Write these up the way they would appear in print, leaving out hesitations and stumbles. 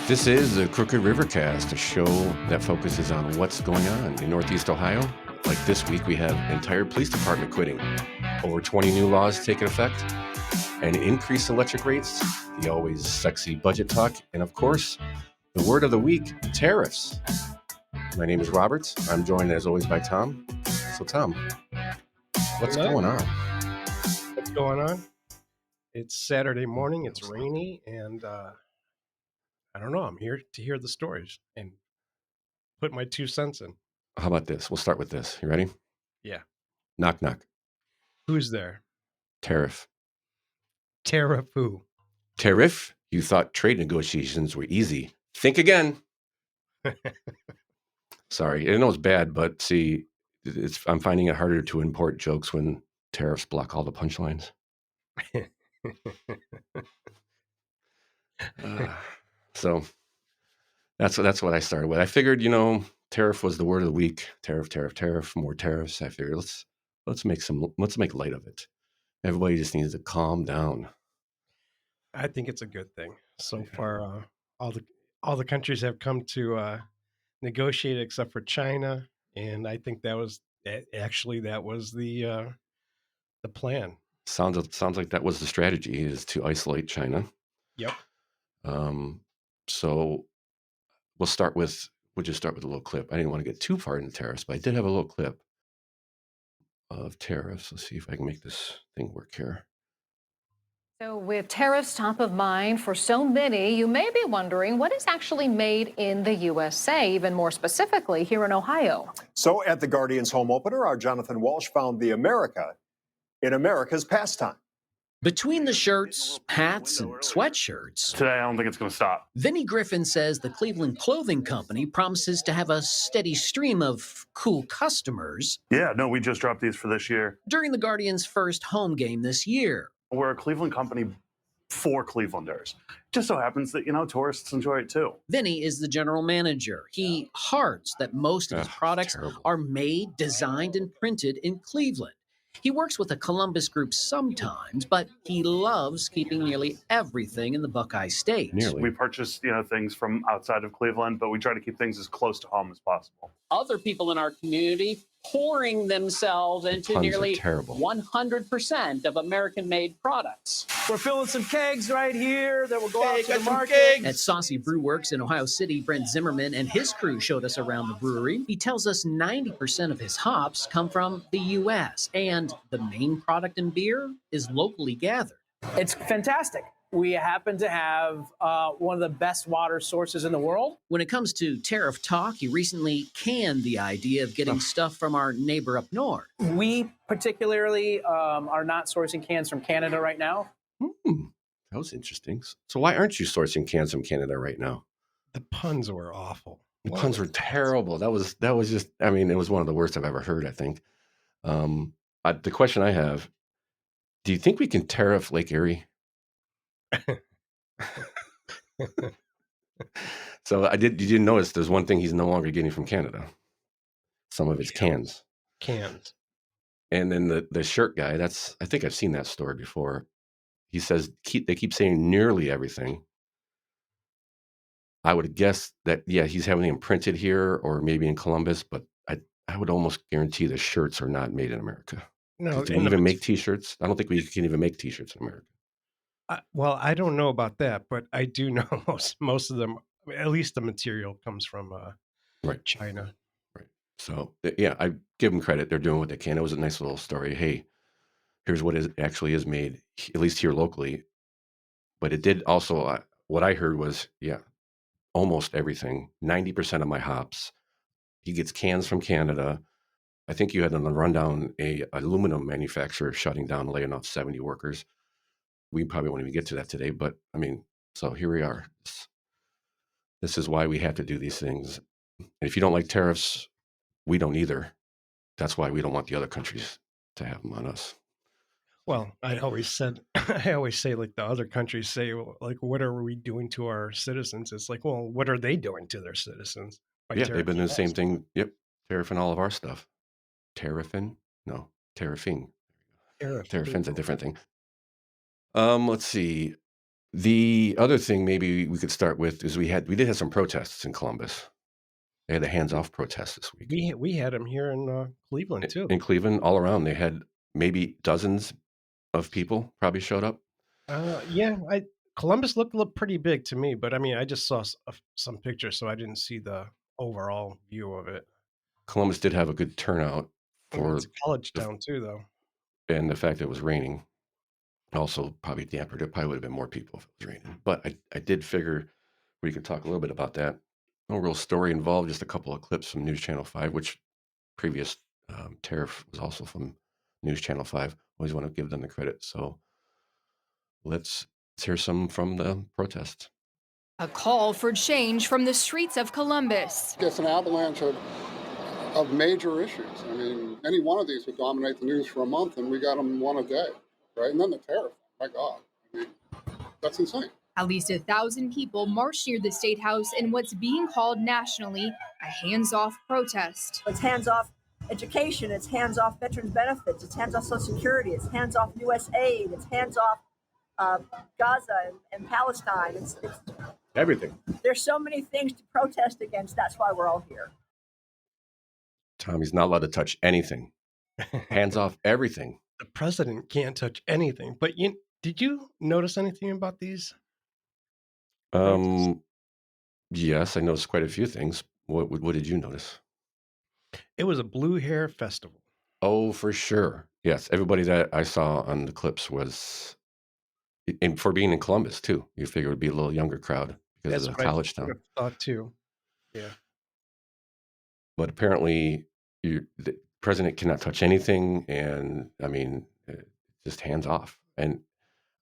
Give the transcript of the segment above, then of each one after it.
This is the Crookedrivercast, a show that focuses on what's going on in Northeast Ohio. Like this week, we have entire police department quitting, over 20 new laws taking effect, and increased electric rates, the always sexy budget talk, and of course, the word of the week, tariffs. My name is Robert. I'm joined as always by Tom. So Tom, what's Hello. going on? What's going on? It's Saturday morning. It's rainy, and I don't know. I'm here to hear the stories and put my 2 cents in. How about this? We'll start with this. You ready? Yeah. Knock, knock. Who's there? Tariff. Tariff who? Tariff? You thought trade negotiations were easy. Think again. Sorry, I know it's bad, but see, I'm finding it harder to import jokes when tariffs block all the punchlines. So that's what I started with. I figured, tariff was the word of the week. Tariff, tariff, tariff. More tariffs. I figured let's make light of it. Everybody just needs to calm down. I think it's a good thing. So far, all the countries have come to negotiate except for China, and I think that was the plan. Sounds like that was the strategy, is to isolate China. Yep. So we'll just start with a little clip. I didn't want to get too far into tariffs, but I did have a little clip of tariffs. Let's see if I can make this thing work here. So with tariffs top of mind for so many, you may be wondering what is actually made in the USA, even more specifically here in Ohio. So at the Guardian's home opener, our Jonathan Walsh found the America in America's pastime. Between the shirts, hats, and sweatshirts, today I don't think it's going to stop. Vinnie Griffin says the Cleveland Clothing Company promises to have a steady stream of cool customers. Yeah, no, we just dropped these for this year. During the Guardians' first home game this year. We're a Cleveland company for Clevelanders. Just so happens that, tourists enjoy it too. Vinnie is the general manager. He hearts that most of his products are made, designed, and printed in Cleveland. He works with a Columbus group sometimes, but he loves keeping nearly everything in the Buckeye State. We purchase, things from outside of Cleveland, but we try to keep things as close to home as possible. Other people in our community pouring themselves into nearly 100% of American-made products. We're filling some kegs right here that will go out to the market. At Saucy Brew Works in Ohio City, Brent Zimmerman and his crew showed us around the brewery. He tells us 90% of his hops come from the U.S., and the main product in beer is locally gathered. It's fantastic. We happen to have one of the best water sources in the world. When it comes to tariff talk, he recently canned the idea of getting stuff from our neighbor up north. We particularly are not sourcing cans from Canada right now. That was interesting. So why aren't you sourcing cans from Canada right now? The puns were awful. The puns were terrible. That was just, it was one of the worst I've ever heard, I think. The question I have, do you think we can tariff Lake Erie? So you didn't notice there's one thing he's no longer getting from Canada. Some of his cans. And then the shirt guy, I think I've seen that story before. He says they keep saying nearly everything. I would guess that, he's having them printed here or maybe in Columbus, but I would almost guarantee the shirts are not made in America. No, do we even make T-shirts? I don't think we can even make T-shirts in America. Well, I don't know about that, but I do know most of them, at least the material comes from China. Right. So, I give them credit. They're doing what they can. It was a nice little story. Hey, here's what actually is made, at least here locally. But it did also, what I heard was, almost everything, 90% of my hops, he gets cans from Canada. I think you had on the rundown a aluminum manufacturer shutting down, laying off 70 workers. We probably won't even get to that today, but so here we are. This is why we have to do these things. And if you don't like tariffs, we don't either. That's why we don't want the other countries to have them on us. Well, I always say like the other countries say, like, what are we doing to our citizens? It's like, well, what are they doing to their citizens? They've been doing the same thing. Yep. Tariffing all of our stuff. Tariffing? No, tariffing. Tariffing's a different thing. Let's see. The other thing maybe we could start with is we did have some protests in Columbus. They had the hands-off protest this week. We had them here in Cleveland too. In Cleveland, all around, they had maybe dozens of people probably showed up. Yeah, Columbus looked pretty big to me, but I mean, I just saw some pictures, so I didn't see the overall view of it. Columbus did have a good turnout for It's a college town too, though. And the fact that it was raining also probably dampened it. Probably would have been more people if it was raining. But I did figure we could talk a little bit about that. No real story involved, just a couple of clips from News Channel 5, which previous TARIFF was also from News Channel 5. Always want to give them the credit. So let's hear some from the protests. A call for change from the streets of Columbus. It's an avalanche of major issues. I mean, any one of these would dominate the news for a month, and we got them one a day, right? And then the tariff. My God, I mean, that's insane. At least 1,000 people marched near the State House in what's being called nationally a hands-off protest. It's hands-off education, it's hands-off veterans benefits, it's hands-off Social Security, it's hands-off U.S. aid, it's hands-off Gaza and Palestine. It's everything. There's so many things to protest against. That's why we're all here. Tommy's not allowed to touch anything. Hands off everything. The president can't touch anything. But did you notice anything about these? Yes, I noticed quite a few things. What did you notice? It was a blue hair festival. Oh, for sure. Yes, everybody that I saw on the clips was, and for being in Columbus too, you figure it would be a little younger crowd because of the college town. I thought too. Yeah. But apparently, the president cannot touch anything, and I mean, just hands off. And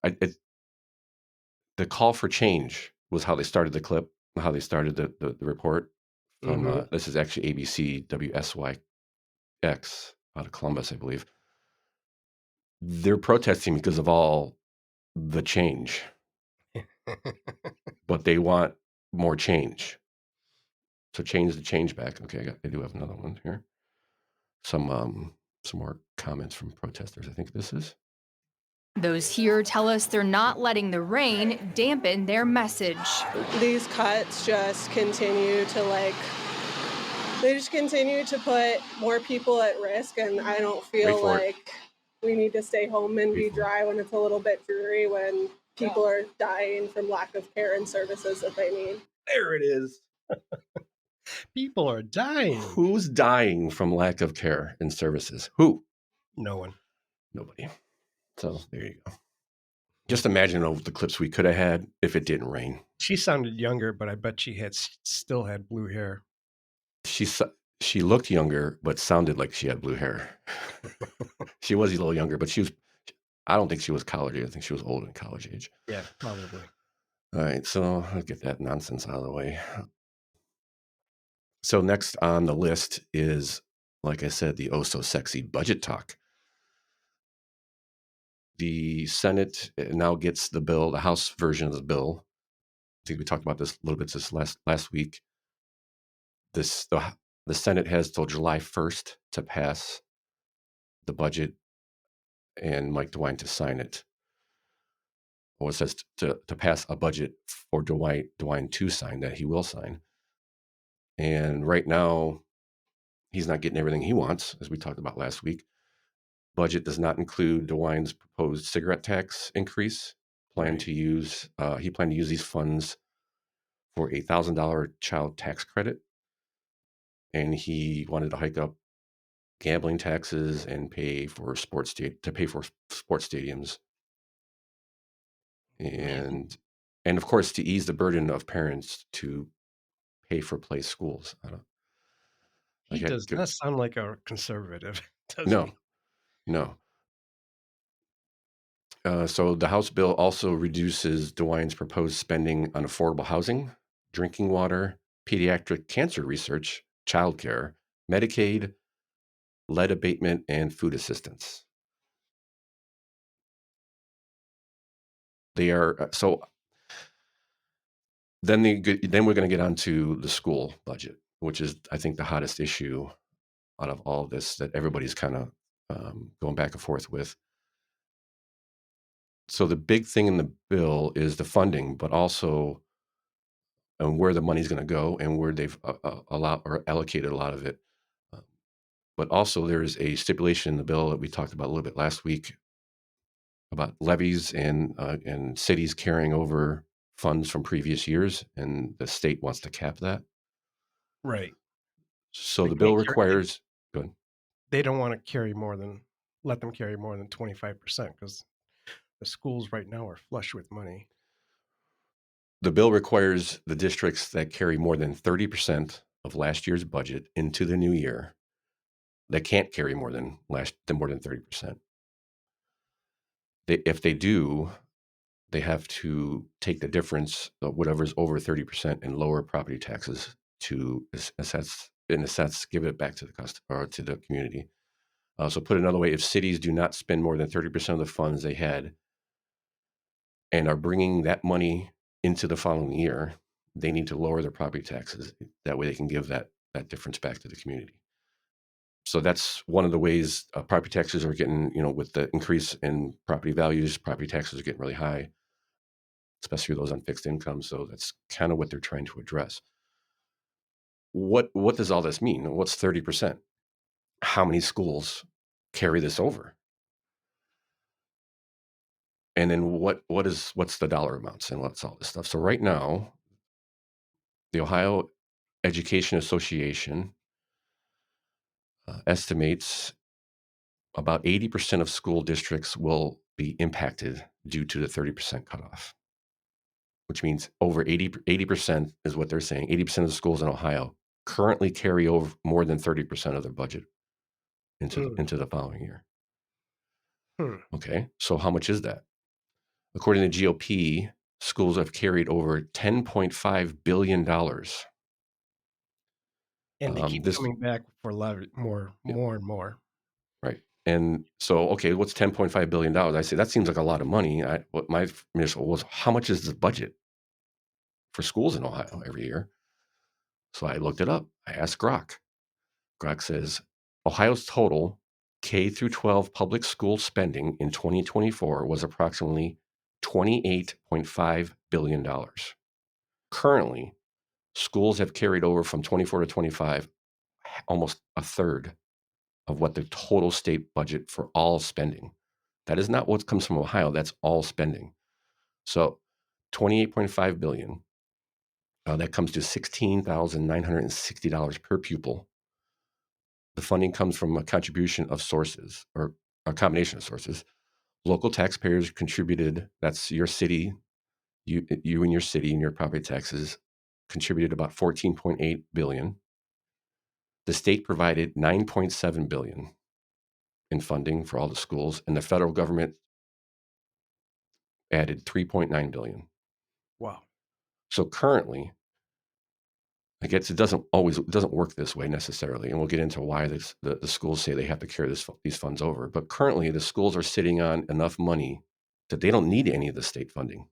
the call for change was how they started the clip, how they started the report. From this is actually ABC WSYX out of Columbus, I believe. They're protesting because of all the change, but they want more change. So change the change back. Okay, I do have another one here. Some more comments from protesters. I think this is. Those here tell us they're not letting the rain dampen their message. These cuts just continue to they just continue to put more people at risk, and I don't feel like we need to stay home and be dry when it's a little bit dreary, when people are dying from lack of care and services that they need. There it is. People are dying. Who's dying from lack of care and services? Who? No one. Nobody. So there you go. Just imagine the clips we could have had if it didn't rain. She sounded younger, but I bet she still had blue hair. She looked younger, but sounded like she had blue hair. She was a little younger, but I don't think she was college age. I think she was old in college age. Yeah, probably. All right, so I'll get that nonsense out of the way. So next on the list is, like I said, the oh-so-sexy budget talk. The Senate now gets the bill, the House version of the bill. I think we talked about this a little bit this last week. The Senate has till July 1st to pass the budget and Mike DeWine to sign it. Well, it says to pass a budget for DeWine to sign, that he will sign. And right now, he's not getting everything he wants, as we talked about last week. Budget does not include DeWine's proposed cigarette tax increase. He planned to use these funds for a $1,000 child tax credit, and he wanted to hike up gambling taxes and pay for sports stadiums, and of course to ease the burden of parents to pay for play schools. He does not sound like a conservative, does he? No. So the House bill also reduces DeWine's proposed spending on affordable housing, drinking water, pediatric cancer research, childcare, Medicaid, lead abatement, and food assistance. They are so. Then we're going to get onto the school budget, which is, I think, the hottest issue out of all of this that everybody's kind of going back and forth with. So the big thing in the bill is the funding, but also where the money's going to go and where they've allowed or allocated a lot of it. But also there's a stipulation in the bill that we talked about a little bit last week about levies and cities carrying over funds from previous years, and the state wants to cap that. Right. So They the bill can't requires. Go ahead. They don't want to let them carry more than 25% because the schools right now are flush with money. The bill requires the districts that carry more than 30% of last year's budget into the new year. They can't carry more than 30%. If they do, they have to take the difference of whatever's over 30% and lower property taxes to assess, give it back to the customer or to the community. So put another way, if cities do not spend more than 30% of the funds they had and are bringing that money into the following year, they need to lower their property taxes. That way they can give that difference back to the community. So that's one of the ways property taxes are getting, with the increase in property values, property taxes are getting really high, especially those on fixed income. So that's kind of what they're trying to address. What does all this mean? What's 30%? How many schools carry this over? And then what's the dollar amounts and what's all this stuff? So right now, the Ohio Education Association estimates about 80% of school districts will be impacted due to the 30% cutoff, which means over 80% is what they're saying. 80% of the schools in Ohio currently carry over more than 30% of their budget into the following year. Okay, so how much is that? According to GOP, schools have carried over $10.5 billion. And they keep coming back for more and more. Right. And so, okay, what's $10.5 billion? I say, that seems like a lot of money. What my initial was, how much is the budget for schools in Ohio every year? So I looked it up. I asked Grok. Grok says, Ohio's total K through 12 public school spending in 2024 was approximately $28.5 billion. Currently, schools have carried over from 24 to 25 almost a third of what the total state budget for all spending. That is not what comes from Ohio. That's all spending. So $28.5 billion. That comes to $16,960 per pupil. The funding comes from a contribution of sources, or a combination of sources. Local taxpayers contributed, that's your city, you and your city and your property taxes contributed about $14.8 billion. The state provided $9.7 billion in funding for all the schools, and the federal government added $3.9 billion. Wow. So currently, I guess it doesn't work this way necessarily, and we'll get into why the schools say they have to carry these funds over. But currently, the schools are sitting on enough money that they don't need any of the state funding.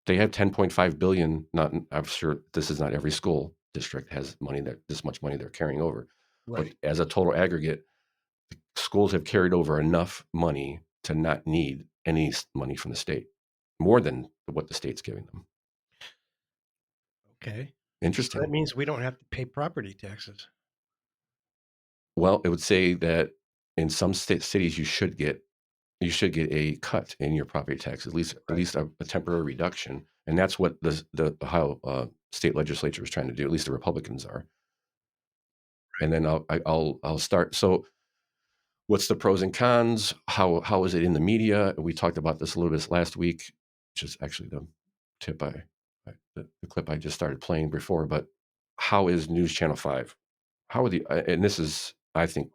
They have $10.5 billion. I'm sure this is not every school district has this much money they're carrying over. Right. But as a total aggregate, schools have carried over enough money to not need any money from the state, more than what the state's giving them. Okay. Interesting. So that means we don't have to pay property taxes. Well, it would say that in some cities you should get a cut in your property tax, at least a temporary reduction, and that's what the Ohio state legislature is trying to do. At least the Republicans are. And then I'll start. So, what's the pros and cons? How is it in the media? We talked about this a little bit last week, which is actually the clip I just started playing before. But how is News Channel 5? How are and this is, I think,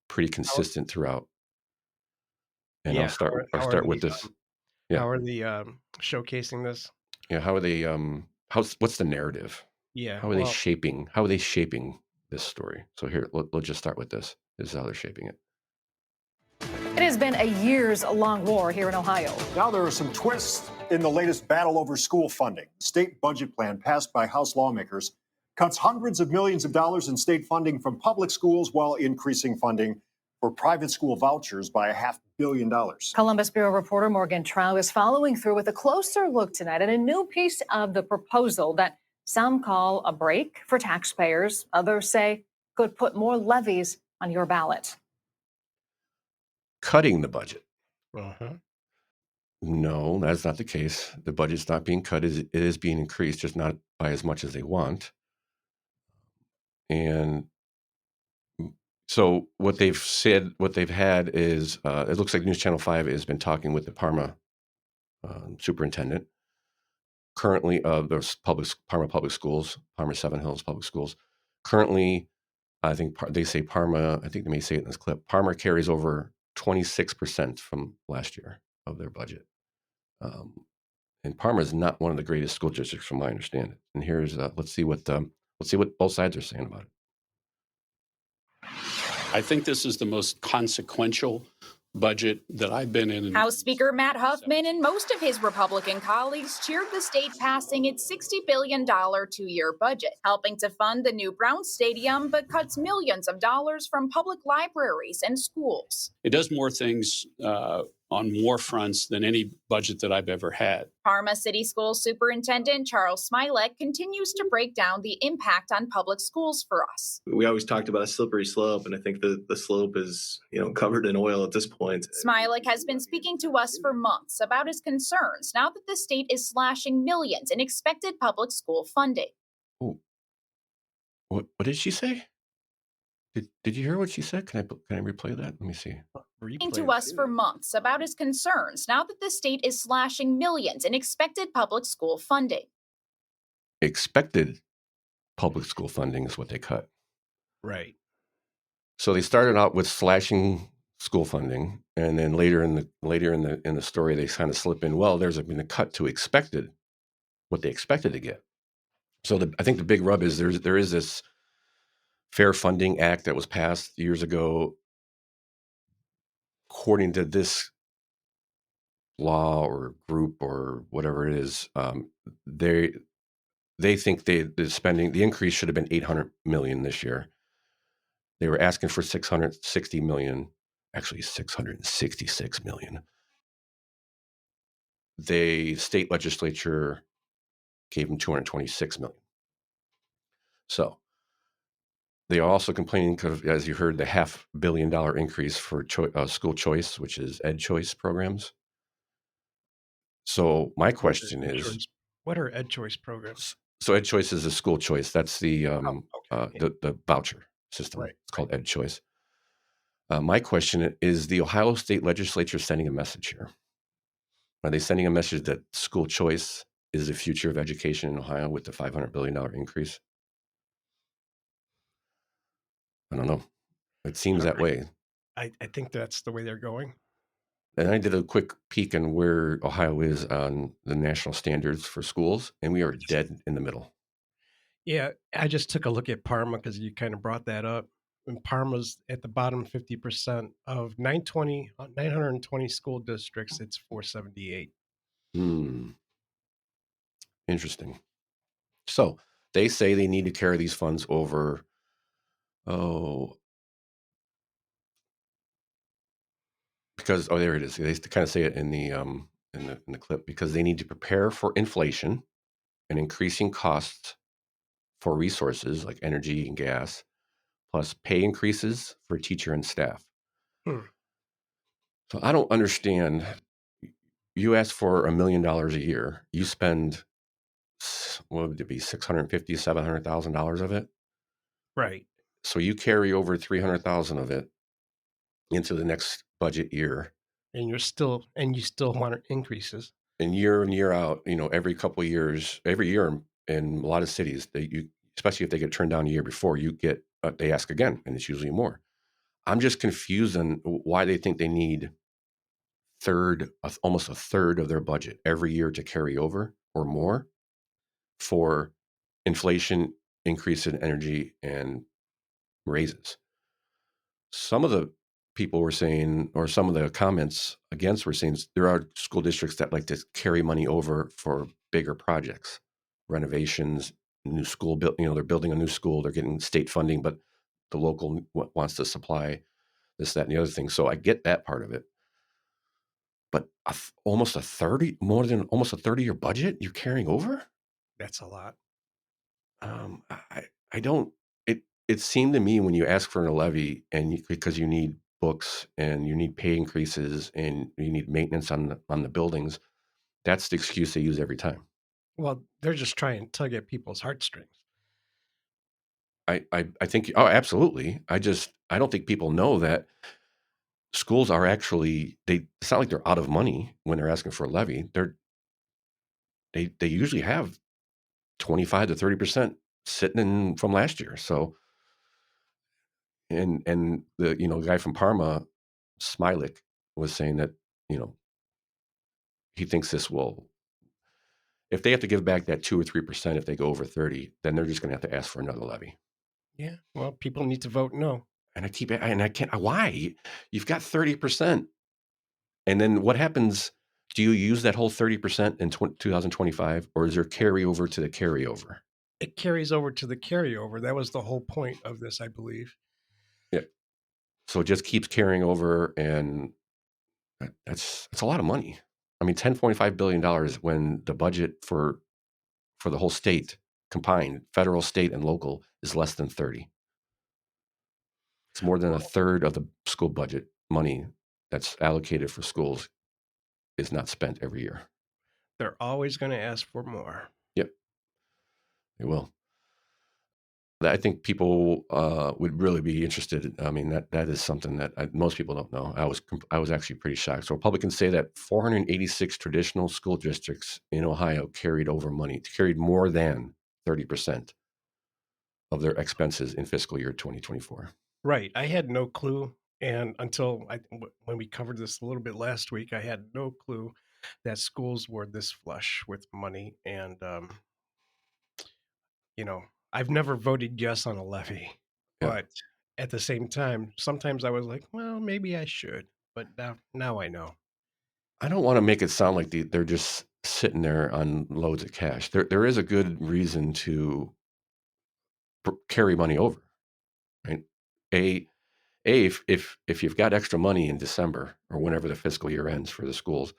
pretty consistent throughout. And Yeah, I'll start with this. How are they showcasing this? Yeah, how are they? What's the narrative? Yeah, how are they shaping? How are they shaping this story? So here, let's just start with this. This is how they're shaping it. It has been a years-long war here in Ohio. Now there are some twists in the latest battle over school funding. The state budget plan passed by House lawmakers cuts hundreds of millions of dollars in state funding from public schools while increasing funding for private school vouchers by $500 billion. Columbus Bureau reporter Morgan Trout is following through with a closer look tonight at a new piece of the proposal that some call a break for taxpayers. Others say could put more levies on your ballot. Cutting the budget. Uh-huh. No, that's not the case. The budget's not being cut. It is being increased, just not by as much as they want. And so what they've said, what they've had is, it looks like News Channel 5 has been talking with the Parma superintendent. Currently, there's Parma Public Schools, Parma Seven Hills Public Schools. Currently, I think they say Parma, I think they may say it in this clip, Parma carries over 26% from last year of their budget. And Parma is not one of the greatest school districts from my understanding. And here's, let's see what both sides are saying about it. I think this is the most consequential budget that I've been in. House Speaker Matt Huffman and most of his Republican colleagues cheered the state passing its $60 billion two-year budget, helping to fund the new Brown Stadium, but cuts millions of dollars from public libraries and schools. It does more things on more fronts than any budget that I've ever had. Parma City Schools Superintendent Charles Smilek continues to break down the impact on public schools for us. We always talked about a slippery slope, and I think the slope is, covered in oil at this point. Smilek has been speaking to us for months about his concerns now that the state is slashing millions in expected public school funding. Ooh. What did she say? Did you hear what she said? Can I replay that? Let me see. Speaking to us for months about his concerns now that the state is slashing millions in expected public school funding. Expected public school funding is what they cut. Right. So they started out with slashing school funding, and then later in the story they kind of slip in. Well, there's been a cut to what they expected to get. So I think the big rub is there is this Fair Funding Act that was passed years ago. According to this law or group or whatever it is, they think the increase should have been $800 million this year. They were asking for $660 million, actually $666 million. The state legislature gave them $226 million. So they are also complaining because, as you heard, the $500 million increase for school choice, which is ed choice programs. So my question is, what are ed choice programs? So ed choice is a school choice. That's the the voucher system. Right. It's called ed choice. My question is, the Ohio State Legislature sending a message here? Are they sending a message that school choice is the future of education in Ohio with the $500 billion increase? I don't know. It seems that way. I think that's the way they're going. And I did a quick peek on where Ohio is on the national standards for schools, and we are dead in the middle. Yeah, I just took a look at Parma because you kind of brought that up. And Parma's at the bottom 50% of 920 school districts. It's 478. Interesting. So they say they need to carry these funds over. Because there it is. They kind of say it in the clip, because they need to prepare for inflation and increasing costs for resources like energy and gas, plus pay increases for teacher and staff. So I don't understand. You ask for $1 million a year. You spend, what would it be, $650,000, $700,000 of it? Right. So you carry over $300,000 of it into the next budget year. And you still want increases. And year out, every couple of years, every year in a lot of cities, especially if they get turned down a year before, they ask again, and it's usually more. I'm just confused on why they think they need almost a third of their budget every year to carry over or more for inflation, increase in energy, and raises. Some of the people were saying, or some of the comments against were saying, there are school districts that like to carry money over for bigger projects, renovations, new school build. They're building a new school, they're getting state funding, but the local wants to supply this, that, and the other thing. So I get that part of it. But almost a 30-year budget you're carrying over? That's a lot. I don't. It seemed to me when you ask for a levy because you need books and you need pay increases and you need maintenance on the buildings, that's the excuse they use every time. Well, they're just trying to tug at people's heartstrings. I think. Oh, absolutely. I don't think people know that schools are actually it's not like they're out of money when they're asking for a levy. They usually have 25 to 30% sitting in from last year. So, and the guy from Parma, Smilik, was saying that he thinks this will, if they have to give back that 2 or 3%, if they go over 30, then they're just going to have to ask for another levy. Yeah, well, people need to vote no. And I can't. Why? You've got 30%, and then what happens? Do you use that whole 30% in 2025, or is there carryover to the carryover? It carries over to the carryover. That was the whole point of this, I believe. Yeah. So it just keeps carrying over, and that's a lot of money. I mean, $10.5 billion when the budget for the whole state combined, federal, state, and local, is less than 30. It's more than a third of the school budget money that's allocated for schools is not spent every year. They're always going to ask for more. Yep, they will. I think people would really be interested. I mean, that is something that most people don't know. I was actually pretty shocked. So Republicans say that 486 traditional school districts in Ohio carried more than 30% of their expenses in fiscal year 2024. Right. I had no clue. And until when we covered this a little bit last week, I had no clue that schools were this flush with money. And, I've never voted yes on a levy. Yeah. But at the same time, sometimes I was like, well, maybe I should. But now I know. I don't want to make it sound like they're just sitting there on loads of cash. There is a good reason to carry money over, right? If you've got extra money in December or whenever the fiscal year ends for the schools,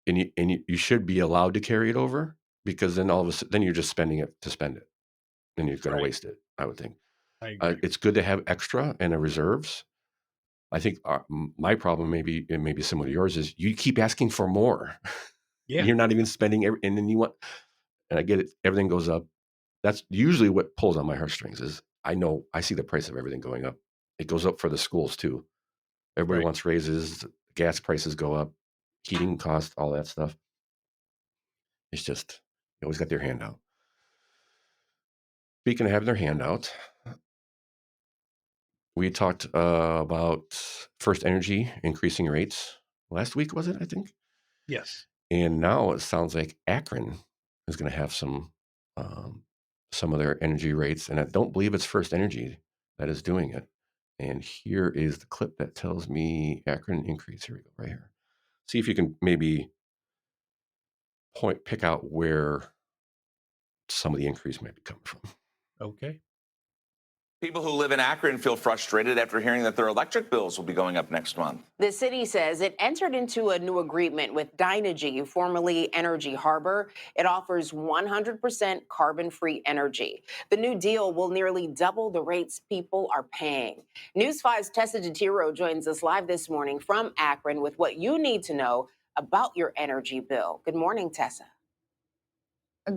and you should be allowed to carry it over, because then all of a sudden you're just spending it to spend it, and you're going to waste it. I would think. I agree. It's good to have extra and a reserves. I think my problem maybe similar to yours is you keep asking for more. Yeah, you're not even spending and then you want. And I get it. Everything goes up. That's usually what pulls on my heartstrings. Is I see the price of everything going up. It goes up for the schools too. Everybody wants raises. Gas prices go up. Heating costs, all that stuff. It's just they always got their hand out. Speaking of having their hand out, we talked about First Energy increasing rates last week, was it? I think. Yes. And now it sounds like Akron is going to have some of their energy rates, and I don't believe it's First Energy that is doing it. And here is the clip that tells me Akron increase. Here we go, right here. See if you can maybe pick out where some of the increase might be coming from. Okay. People who live in Akron feel frustrated after hearing that their electric bills will be going up next month. The city says it entered into a new agreement with Dynegy, formerly Energy Harbor. It offers 100% carbon-free energy. The new deal will nearly double the rates people are paying. News 5's Tessa DeTiro joins us live this morning from Akron with what you need to know about your energy bill. Good morning, Tessa.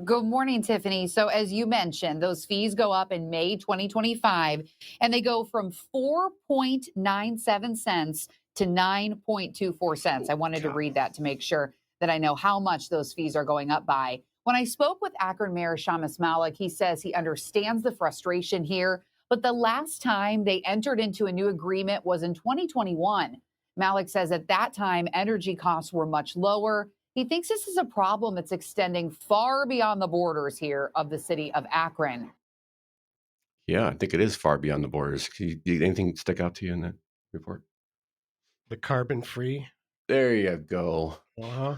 Good morning, Tiffany. So as you mentioned, those fees go up in May 2025, and they go from 4.97 cents to 9.24 cents. I wanted to read that to make sure that I know how much those fees are going up by. When I spoke with Akron Mayor Shamus Malik, he says he understands the frustration here, but the last time they entered into a new agreement was in 2021. Malik says at that time, energy costs were much lower. He thinks this is a problem that's extending far beyond the borders here of the city of Akron. Yeah, I think it is far beyond the borders. Did anything stick out to you in that report? The carbon free. There you go. Uh-huh.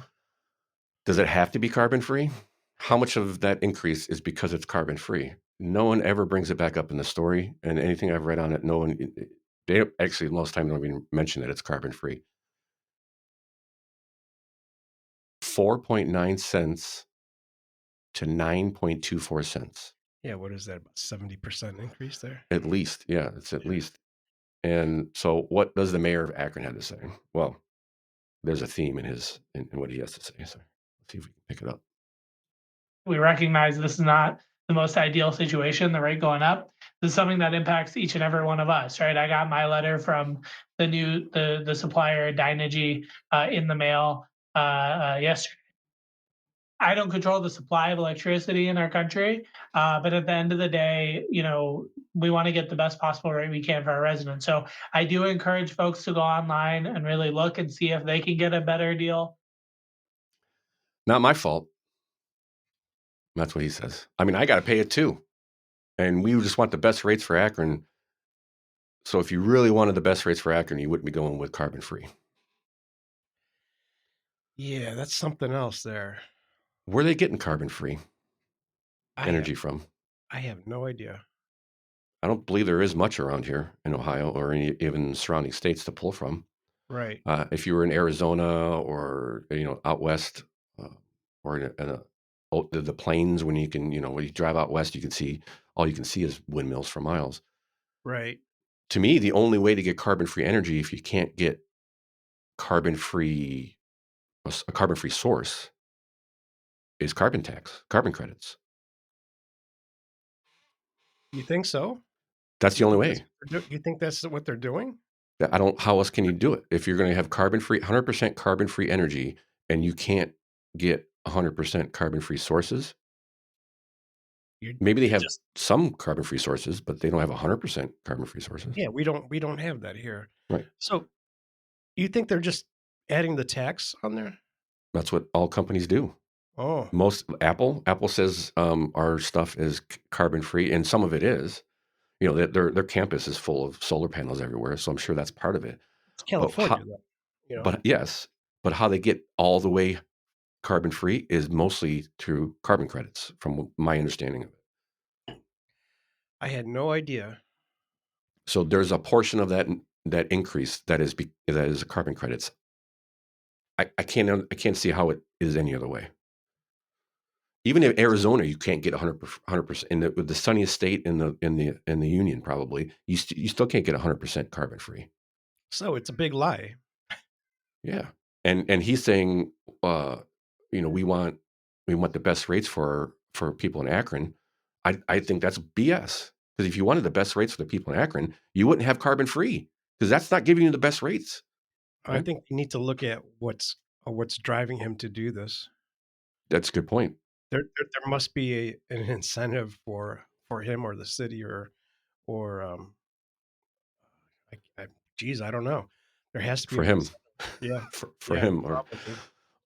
Does it have to be carbon free? How much of that increase is because it's carbon free? No one ever brings it back up in the story, and anything I've read on it, they actually most of the time don't even mention that it's carbon free. 4.9 cents to 9.24 cents. Yeah, what is that? About 70% increase there? At least, yeah, it's at least. And so, what does the mayor of Akron have to say? Well, there's a theme in what he has to say. So, let's see if we can pick it up. We recognize this is not the most ideal situation, the rate going up. This is something that impacts each and every one of us, right? I got my letter from the supplier Dynegy in the mail yesterday. I don't control the supply of electricity in our country, but at the end of the day, we want to get the best possible rate we can for our residents. So I do encourage folks to go online and really look and see if they can get a better deal. Not my fault. That's what he says. I mean, I got to pay it too. And we just want the best rates for Akron. So if you really wanted the best rates for Akron, you wouldn't be going with carbon free. Yeah, that's something else there. Where are they getting carbon free energy from? I have no idea. I don't believe there is much around here in Ohio or even surrounding states to pull from. Right. If you were in Arizona or out west, or in the plains, when you can when you drive out west, all you can see is windmills for miles. Right. To me, the only way to get carbon free energy, if you can't get a carbon free source, is carbon tax, carbon credits. You think so? That's the only way. You think that's what they're doing? How else can you do it? If you're going to have 100% carbon free energy and you can't get 100% carbon free sources, maybe they have some carbon free sources, but they don't have 100% carbon free sources. Yeah, we don't have that here. Right. So you think they're just adding the tax on there? That's what all companies do. Oh. Apple says our stuff is carbon free, and some of it is. Their campus is full of solar panels everywhere, so I'm sure that's part of it. It's California, though. But yes, but how they get all the way carbon free is mostly through carbon credits, from my understanding of it. I had no idea. So there's a portion of that increase that is carbon credits. I can't see how it is any other way. Even in Arizona, you can't get 100%. In the sunniest state in the union, probably you still can't get 100% carbon free. So it's a big lie. Yeah, and he's saying, we want the best rates for people in Akron. I think that's BS, because if you wanted the best rates for the people in Akron, you wouldn't have carbon free, because that's not giving you the best rates. Right? I think you need to look at what's driving him to do this. That's a good point. There must be an incentive for him or the city or I don't know. There has to be for him. Yeah, for him,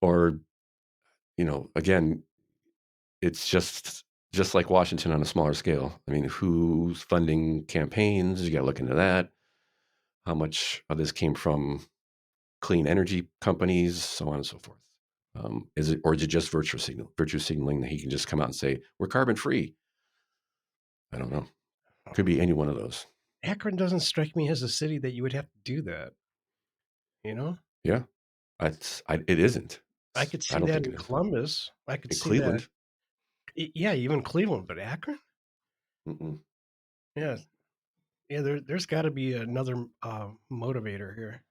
or again, it's just like Washington on a smaller scale. I mean, who's funding campaigns? You got to look into that. How much of this came from clean energy companies, so on and so forth. Is it just virtue signaling that he can just come out and say we're carbon free? I don't know. Could be any one of those. Akron doesn't strike me as a city that you would have to do that. Yeah, it isn't. I could see that in Columbus. I could see Cleveland. That. Yeah, even Cleveland, but Akron. Mm-mm. Yeah. There's got to be another motivator here.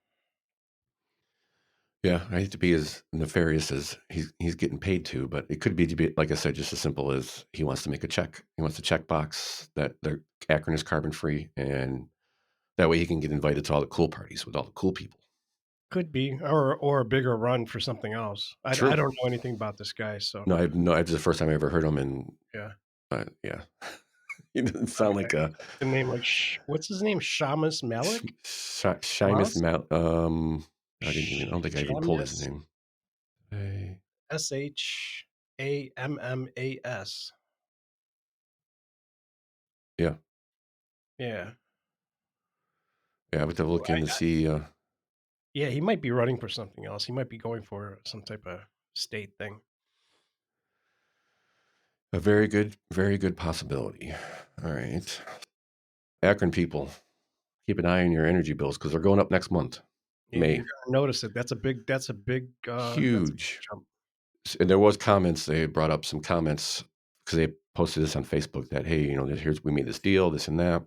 Yeah, I hate to be as nefarious as he's getting paid to, but it could be, like I said, just as simple as he wants to make a check. He wants to check box that Akron is carbon free, and that way he can get invited to all the cool parties with all the cool people. Could be, or a bigger run for something else. I don't know anything about this guy, so no, it's the first time I ever heard him, and yeah. He doesn't sound like a the name, like what's his name? Shamus Malik. Shamus Malik. I don't think I even pulled his name. SHAMMAS. Yeah. Yeah. Yeah, I have to look in to see. Yeah, he might be running for something else. He might be going for some type of state thing. A very good possibility. All right. Akron people, keep an eye on your energy bills, because they're going up next month. Yeah, May. you're gonna notice it. That's a big huge jump. and there was comments. They brought up some comments because they posted this on Facebook that, hey, here's, we made this deal, this and that.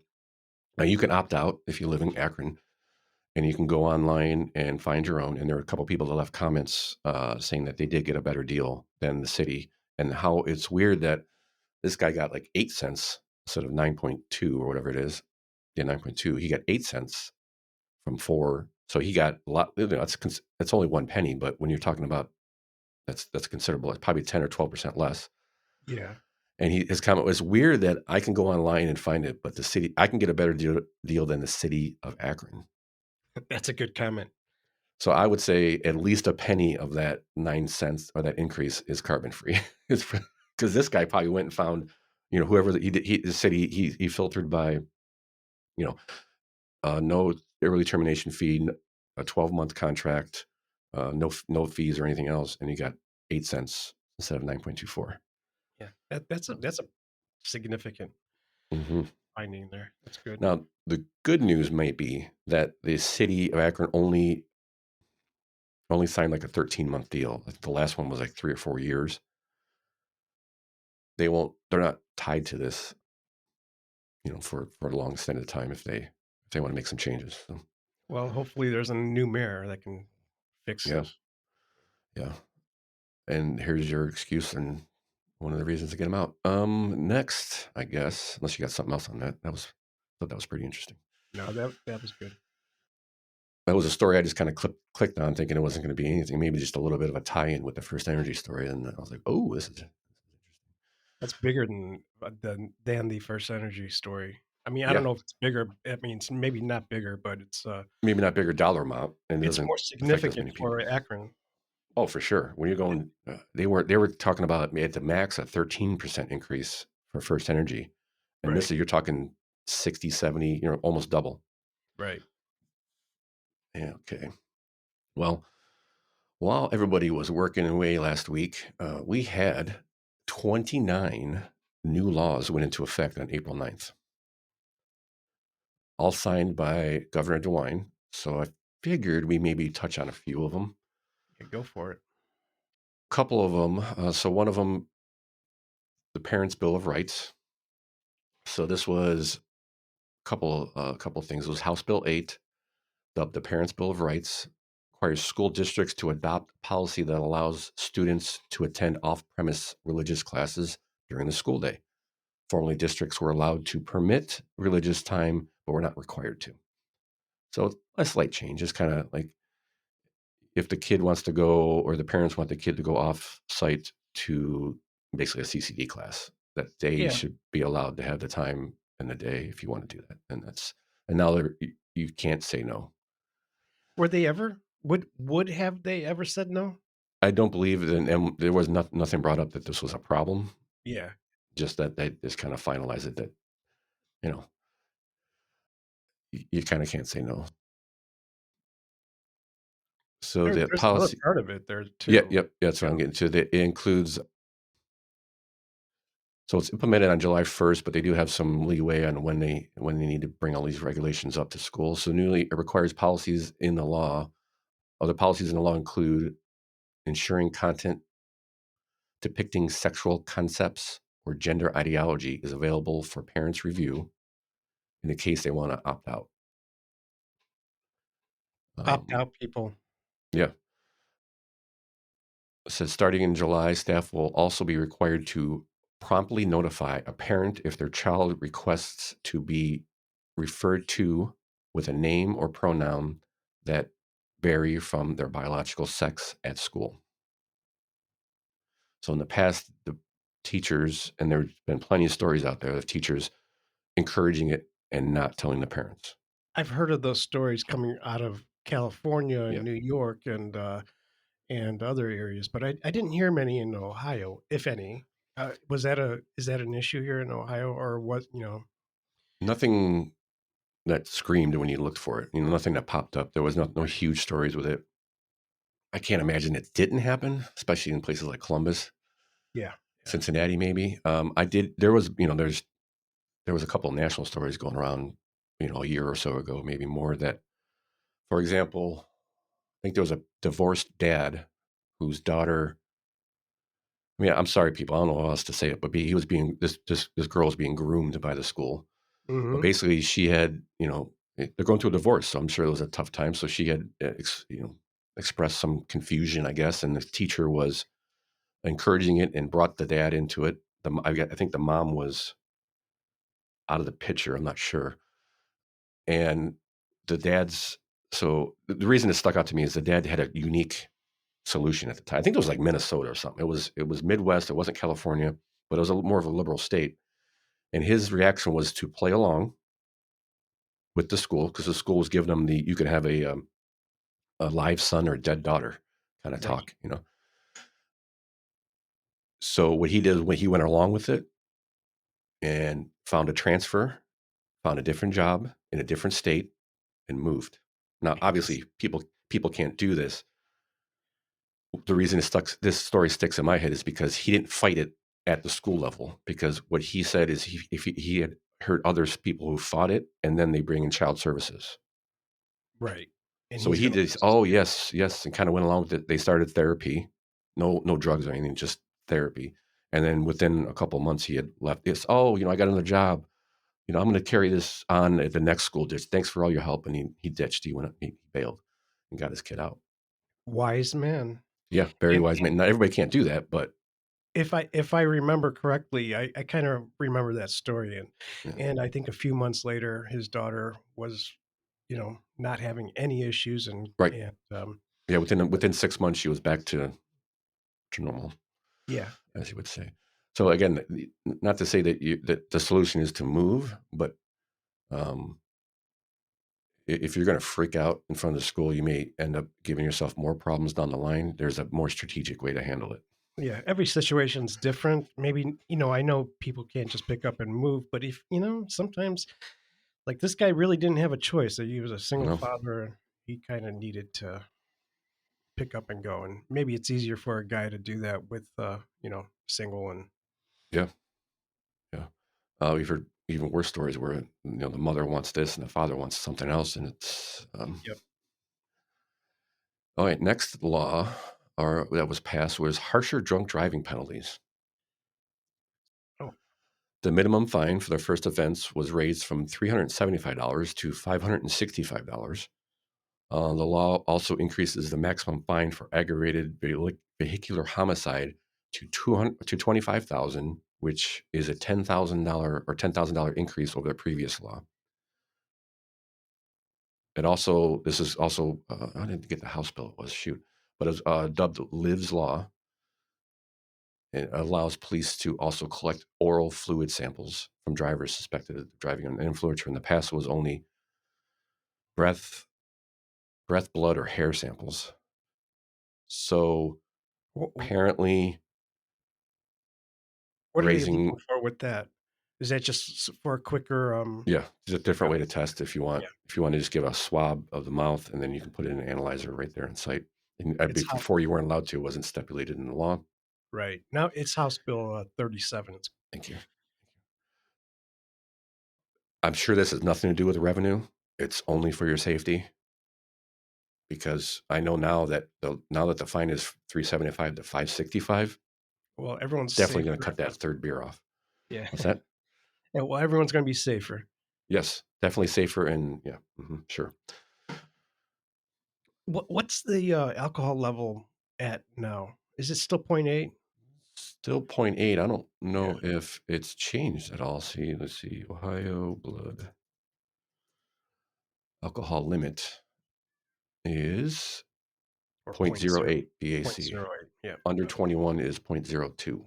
Now you can opt out if you live in Akron, and you can go online and find your own. And there were a couple people that left comments saying that they did get a better deal than the city, and how it's weird that this guy got like 8 cents instead of 9.2 or whatever it is. Yeah, 9.2. He got 8 cents from 4. So he got a lot. That's only 1 penny, but when you're talking about that's considerable. It's probably 10 or 12% less. Yeah. And his comment was, weird that I can go online and find it, but the city, I can get a better deal than the city of Akron. That's a good comment. So I would say at least a penny of that 9 cents or that increase is carbon free. Because this guy probably went and found, whoever the city he filtered by, no early termination fee, a 12-month contract, no fees or anything else, and he got 8 cents instead of 9.24. Yeah, that's a significant finding there. That's good. Now, the good news may be that the city of Akron only signed like a 13-month deal. Like the last one was like 3 or 4 years. They're not tied to this, for a long extended time if they want to make some changes. So. Well, hopefully there's a new mayor that can fix this. Yeah. And here's your excuse and one of the reasons to get them out. Next, I guess, unless you got something else on that. I thought that was pretty interesting. No, that was good. That was a story I just kind of clicked on, thinking it wasn't going to be anything, maybe just a little bit of a tie-in with the First Energy story. And I was like, oh, this is... That's bigger than the First Energy story. I mean, I don't know if it's bigger. I mean, it's maybe not bigger, but it's maybe not bigger dollar amount, and it's more significant for Akron. Oh, for sure. When you're going, they were talking about at the max a 13% increase for First Energy, and this is, you're talking 60, 70, almost double. Right. Yeah. Okay. Well, while everybody was working away last week, we had 29 new laws went into effect on April 9th. All signed by Governor DeWine. So I figured we maybe touch on a few of them. Yeah, go for it. A couple of them. So one of them, the Parents' Bill of Rights. So this was a couple of things. It was House Bill 8, the Parents' Bill of Rights, requires school districts to adopt a policy that allows students to attend off-premise religious classes during the school day. Formerly, districts were allowed to permit religious time, but were not required to. So a slight change. It's kind of like if the kid wants to go, or the parents want the kid to go off-site to basically a CCD class, that they should be allowed to have the time in the day if you want to do that. And now you can't say no. Were they ever? Would have they ever said no? I don't believe it, and there was nothing brought up that this was a problem. Yeah. Just that they just kind of finalize it that, you kind of can't say no. So the there's policy another part of it there too. Yep. That's what I'm getting to. It includes, so it's implemented on July 1st, but they do have some leeway on when they need to bring all these regulations up to school. So newly, it requires policies in the law. Other policies in the law include ensuring content depicting sexual concepts or gender ideology is available for parents' review in the case they want to opt out. Opt out people. Yeah. It says starting in July, staff will also be required to promptly notify a parent if their child requests to be referred to with a name or pronoun that vary from their biological sex at school. So in the past, the teachers, and there's been plenty of stories out there of teachers encouraging it and not telling the parents. I've heard of those stories coming out of California and New York and other areas, but I didn't hear many in Ohio, if any. Is that an issue here in Ohio, or what? Nothing that screamed when you looked for it. Nothing that popped up. There was no huge stories with it. I can't imagine it didn't happen, especially in places like Columbus. Yeah. Cincinnati, maybe. There was a couple of national stories going around, a year or so ago, maybe more, that, for example, I think there was a divorced dad whose daughter I mean, I'm sorry, people. I don't know how else to say it, but he was being this girl was being groomed by the school. But basically, she had, they're going through a divorce, so I'm sure it was a tough time. So she had, expressed some confusion, I guess, and the teacher was encouraging it and brought the dad into it. I think the mom was out of the picture. I'm not sure. And so the reason it stuck out to me is the dad had a unique solution at the time. I think it was like Minnesota or something. It was Midwest. It wasn't California, but it was more of a liberal state. And his reaction was to play along with the school, because the school was giving them you could have a live son or dead daughter kind of talk, So what he did when he went along with it and found a transfer, found a different job in a different state, and moved. Now, obviously, people can't do this. The reason this story sticks in my head is because he didn't fight it at the school level, because what he said is he had heard people who fought it, and then they bring in child services. Right. And so he did, yes, and kind of went along with it. They started therapy, no drugs or anything, just therapy. And then within a couple of months, he had left. I got another job. I'm going to carry this on at the next school. Just thanks for all your help. And he ditched. He bailed and got his kid out. Wise man. Yeah, very wise man. Not everybody can't do that, but if I remember correctly, I kind of remember that story, and I think a few months later, his daughter was, not having any issues, and right, and yeah, within 6 months, she was back to normal. Yeah, as you would say. So again, not to say that the solution is to move, but if you're going to freak out in front of the school, you may end up giving yourself more problems down the line. There's a more strategic way to handle it. Yeah, every situation's different. Maybe, I know people can't just pick up and move, but if, sometimes, like, this guy really didn't have a choice. He was a single father, and he kind of needed to pick up and go. And maybe it's easier for a guy to do that with, single and. Yeah. We've heard even worse stories where, the mother wants this and the father wants something else, and it's. Yep. All right, next law that was passed was harsher drunk driving penalties. Oh. The minimum fine for the first offense was raised from $375 to $565. The law also increases the maximum fine for aggravated vehicular homicide to $25,000, which is a $10,000 increase over the previous law. This is also, I didn't get the House bill it was, but it was dubbed Live's Law. It allows police to also collect oral fluid samples from drivers suspected of driving an influencer. In the past, it was only breath, blood, or hair samples. So apparently, what are they looking for with that? Is that just for a quicker? Yeah, it's a different way to test if you want. Yeah. If you want to just give a swab of the mouth, and then you can put it in an analyzer right there in sight. And before you weren't allowed to, it wasn't stipulated in the law. Right. Now it's House Bill 37. Thank you. I'm sure this has nothing to do with revenue. It's only for your safety. Because I know now that the fine is $375 to $565. Well, everyone's definitely going to cut that third beer off. Yeah. What's that? Yeah. Well, everyone's going to be safer. Yes, definitely safer, and yeah, sure. What's the alcohol level at now? Is it still 0.8? Still 0.8. I don't know if it's changed at all. Let's see. Ohio blood alcohol limit is 0.08 BAC. 0.08, yeah. Under 21 is 0.02.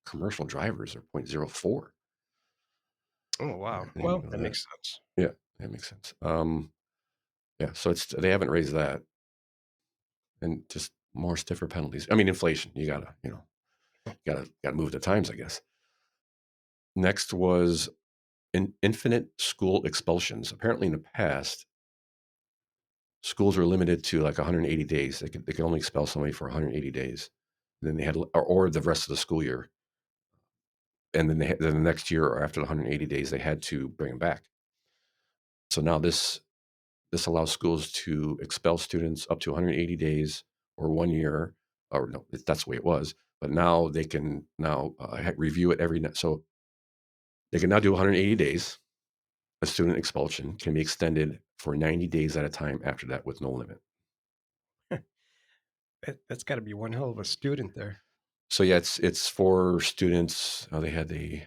Commercial drivers are 0.04. Oh, wow. Well, that makes sense. Yeah, that makes sense. Yeah, so they haven't raised that. And just more stiffer penalties. I mean, inflation. You gotta move the times, I guess. Next was infinite school expulsions. Apparently, in the past, schools were limited to like 180 days. They could only expel somebody for 180 days. And then they had, or the rest of the school year. And then then the next year, or after the 180 days, they had to bring them back. So now this allows schools to expel students up to 180 days or 1 year, or no, that's the way it was. but now they can review it so they can now do 180 days. A student expulsion can be extended for 90 days at a time after that with no limit. That's got to be one hell of a student there. So yeah, it's for students. They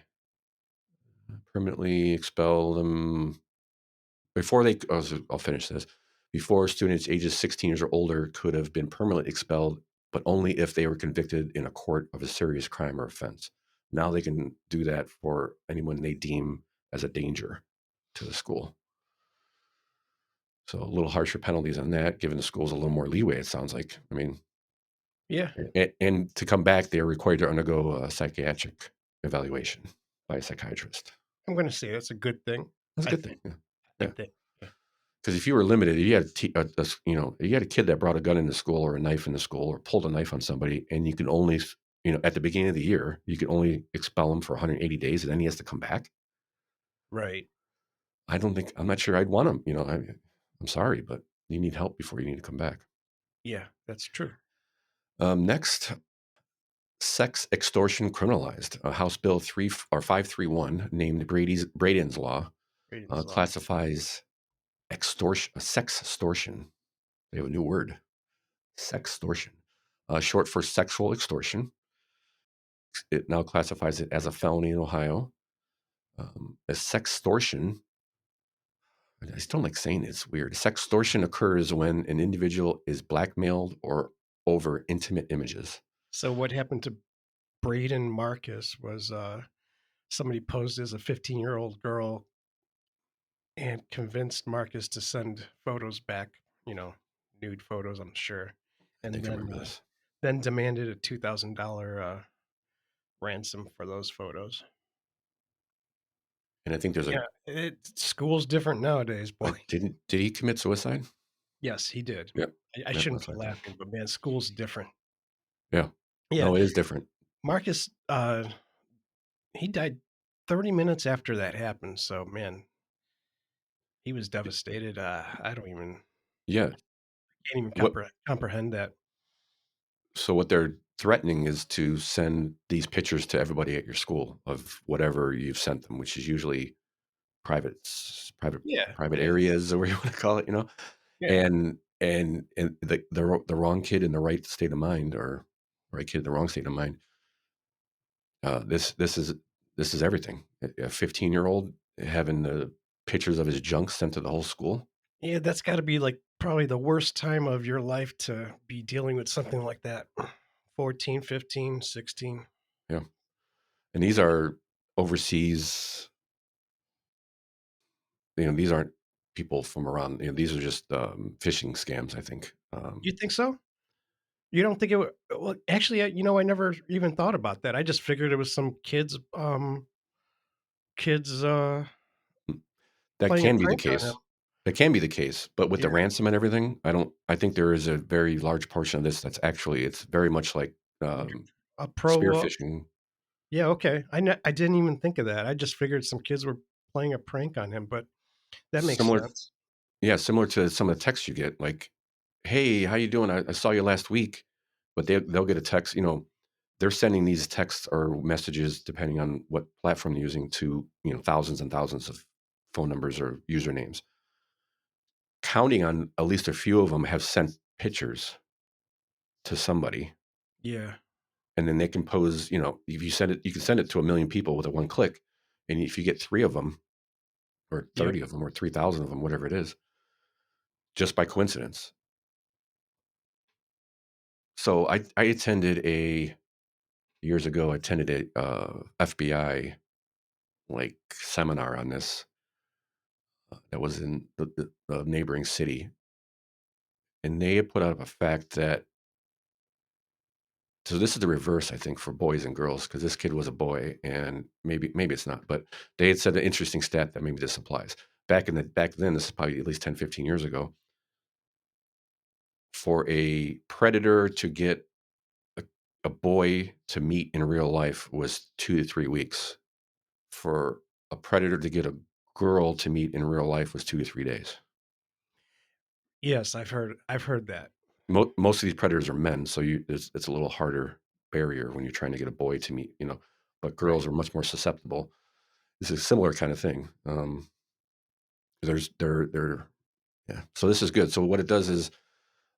permanently expel them before they. I'll finish this. Before, students ages 16 years or older could have been permanently expelled, but only if they were convicted in a court of a serious crime or offense. Now they can do that for anyone they deem as a danger to the school. So a little harsher penalties on that, giving the schools a little more leeway, it sounds like. I mean, yeah. And to come back, they're required to undergo a psychiatric evaluation by a psychiatrist. I'm going to say that's a good thing. That's a good thing. Yeah. Because if you were limited, you had you had a kid that brought a gun into school or a knife into school or pulled a knife on somebody, and you can only, at the beginning of the year, you can only expel him for 180 days, and then he has to come back. Right. I'm not sure I'd want him. I'm sorry, but you need help before you need to come back. Yeah, that's true. Next, sex extortion criminalized. House Bill 531, named Braden's Law, classifies sex extortion. They have a new word, sextortion, short for sexual extortion. It now classifies it as a felony in Ohio. A sextortion, I still don't like saying it, it's weird. Sextortion occurs when an individual is blackmailed or over intimate images. So what happened to Braden Marcus was somebody posed as a 15-year-old girl and convinced Marcus to send photos back, nude photos, I'm sure. And then demanded a $2,000 ransom for those photos. And I think there's school's different nowadays, boy. Did he commit suicide? Yes, he did. Yep. I shouldn't be laughing, but man, school's different. Yeah. Yeah. No, it is different. Marcus, he died 30 minutes after that happened. So, man, he was devastated. I don't even. Yeah. I can't even comprehend that. So what they're threatening is to send these pictures to everybody at your school of whatever you've sent them, which is usually private areas, or what you want to call it, Yeah. And the wrong kid in the right state of mind, or right kid in the wrong state of mind. This is everything. A 15-year-old having the pictures of his junk sent to the whole school. Yeah, that's got to be like probably the worst time of your life to be dealing with something like that. 14, 15, 16. Yeah. And these are overseas. These aren't people from around. These are just phishing scams, I think. You think so? You don't think it would? Well, actually, I never even thought about that. I just figured it was some kids. That can be the case. That can be the case, but with the ransom and everything, I think there is a very large portion of this that's actually, it's very much like a spear phishing. Yeah, okay. I didn't even think of that. I just figured some kids were playing a prank on him, but that makes sense. Yeah, similar to some of the texts you get, like, "Hey, how you doing? I saw you last week," but they'll get a text. They're sending these texts or messages, depending on what platform they're using, to thousands and thousands of phone numbers or usernames. Counting on at least a few of them have sent pictures to somebody. Yeah. And then they can pose, if you send it, you can send it to 1 million people with a one click. And if you get 3 of them or 30 of them or 3,000 of them, whatever it is, just by coincidence. So I attended years ago, I attended a FBI seminar on this that was in the neighboring city. And they had put out a fact that, so this is the reverse, I think, for boys and girls, because this kid was a boy, and maybe it's not, but they had said an interesting stat that maybe this applies. Back then, this is probably at least 10, 15 years ago, for a predator to get a boy to meet in real life was 2 to 3 weeks. For a predator to get a girl to meet in real life was 2 to 3 days. Yes, I've heard that. Most of these predators are men, so it's a little harder barrier when you're trying to get a boy to meet, but girls are much more susceptible. This is a similar kind of thing. Yeah. So this is good. So what it does is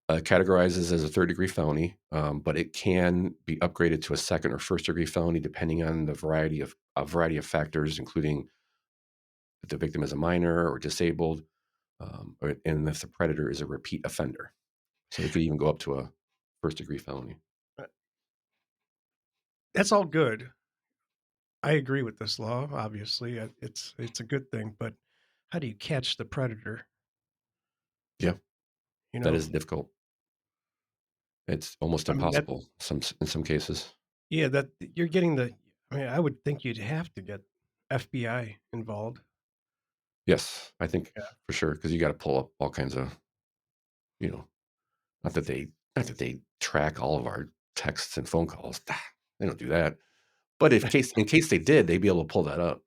categorizes as a third-degree felony, but it can be upgraded to a second or first-degree felony depending on a variety of factors, including if the victim is a minor or disabled, and if the predator is a repeat offender. So it could even go up to a first-degree felony. That's all good. I agree with this law. Obviously, it's a good thing. But how do you catch the predator? Yeah, You that know, is difficult. It's almost I mean, that impossible in some cases. yeah, that you're getting the. I mean, I would think you'd have to get FBI involved. Yes, I think Yeah. for sure, because you got to pull up all kinds of, not that they track all of our texts and phone calls. They don't do that. But in case they did, they'd be able to pull that up.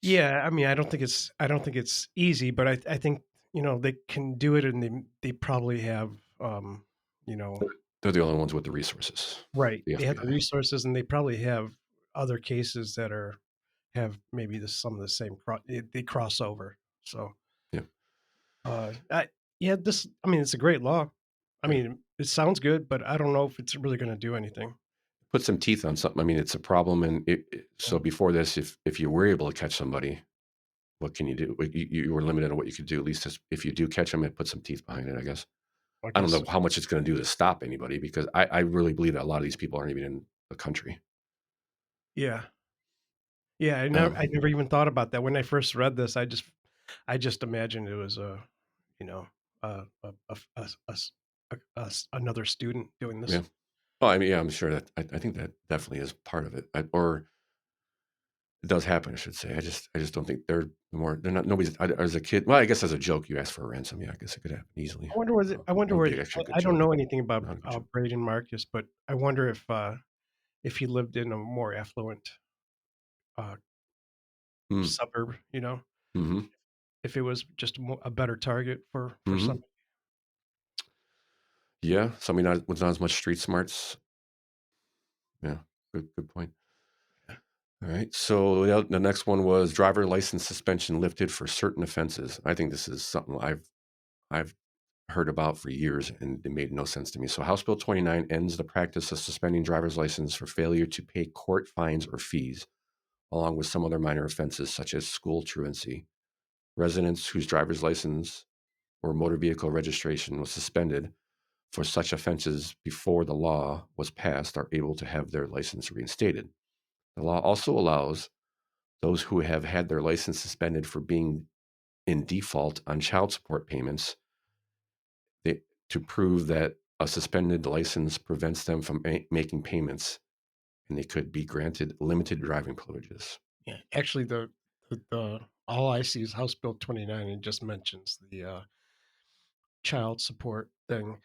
Yeah, I mean, I don't think it's easy, but I think they can do it, and they probably have you know They're the only ones with the resources. right. The They have the FBI. resources, and they probably have other cases that have maybe some of the same they cross over. So Yeah. I mean, it's a great law. I mean, it sounds good, but I don't know if it's really going to do anything. Put some teeth on something. I mean, it's a problem, and so before this, if you were able to catch somebody, what can you do? You were limited on what you could do. At least if you do catch them, it puts some teeth behind it, I guess. I don't know how much it's going to do to stop anybody, because I really believe that a lot of these people aren't even in the country. Yeah. Yeah, I never even thought about that. When I first read this, I just imagined it was you know, a another student doing this. Yeah. Well, I mean, yeah, I'm sure that I think that definitely is part of it, or it does happen, I should say. I just don't think they're not nobody's. As a kid, well, I guess as a joke, you ask for a ransom. Yeah, I guess it could happen easily. I wonder I That wonder would where be actually a good I don't joke. know anything about Not a good joke. Braden Marcus, but I wonder if he lived in a more affluent suburb, Mm-hmm. if it was just a better target for Mm-hmm. somebody. Yeah, somebody with not as much street smarts. Yeah, good point. All right, so the next one was driver license suspension lifted for certain offenses. I think this is something I've heard about for years, and it made no sense to me. So House Bill 29 ends the practice of suspending driver's license for failure to pay court fines or fees, along with some other minor offenses such as school truancy. Residents whose driver's license or motor vehicle registration was suspended for such offenses before the law was passed are able to have their license reinstated. The law also allows those who have had their license suspended for being in default on child support payments to prove that a suspended license prevents them from making payments, and they could be granted limited driving privileges. Yeah, actually, the all I see is House Bill 29, and it just mentions the child support thing.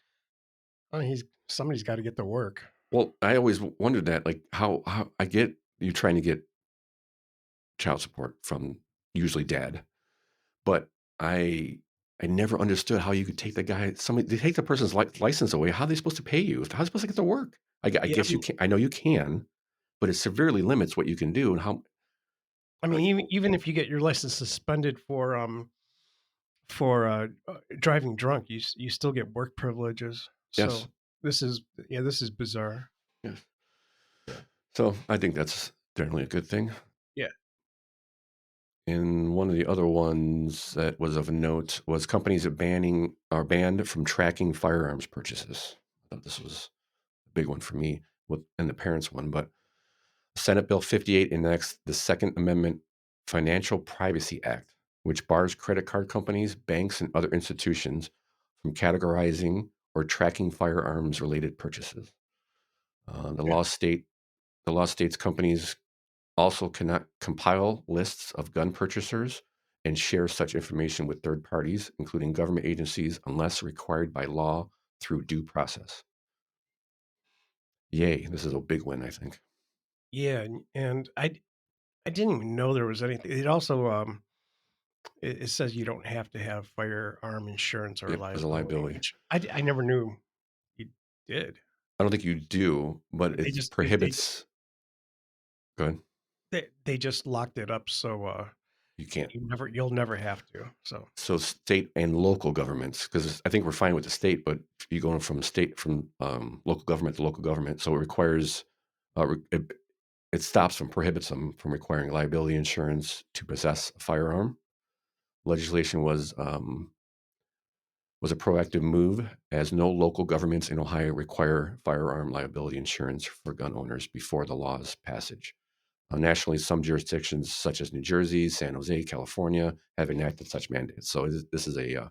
Somebody's got to get to work. Well, I always wondered that, like how I get you trying to get child support from usually dad, but I never understood how you could take they take the person's license away. How are they supposed to pay you? How are they supposed to get to work? I guess you can. I know you can, but it severely limits what you can do and how. I mean, even if you get your license suspended for driving drunk, you still get work privileges. So Yes. this is bizarre. Yes. So I think that's generally a good thing. Yeah. And one of the other ones that was of note was companies are banned from tracking firearms purchases. I thought this was a big one for me, and the parents one. But Senate Bill 58 enacts the Second Amendment Financial Privacy Act, which bars credit card companies, banks, and other institutions from categorizing or tracking firearms-related purchases. The law states companies also cannot compile lists of gun purchasers and share such information with third parties, including government agencies, unless required by law through due process. Yay, this is a big win, I think. Yeah, and I didn't even know there was anything. It also it says you don't have to have firearm insurance or Yep, there's a liability. which I never knew you did. I don't think you do, but They it just prohibits. Go ahead. they just locked it up so You can't. you'll never have to. So state and local governments, because I think we're fine with the state, but you going from local government to local government, so it requires it stops and prohibits them from requiring liability insurance to possess a firearm. Legislation was a proactive move, as no local governments in Ohio require firearm liability insurance for gun owners before the law's passage. Nationally, some jurisdictions, such as New Jersey, San Jose, California, have enacted such mandates. So this is a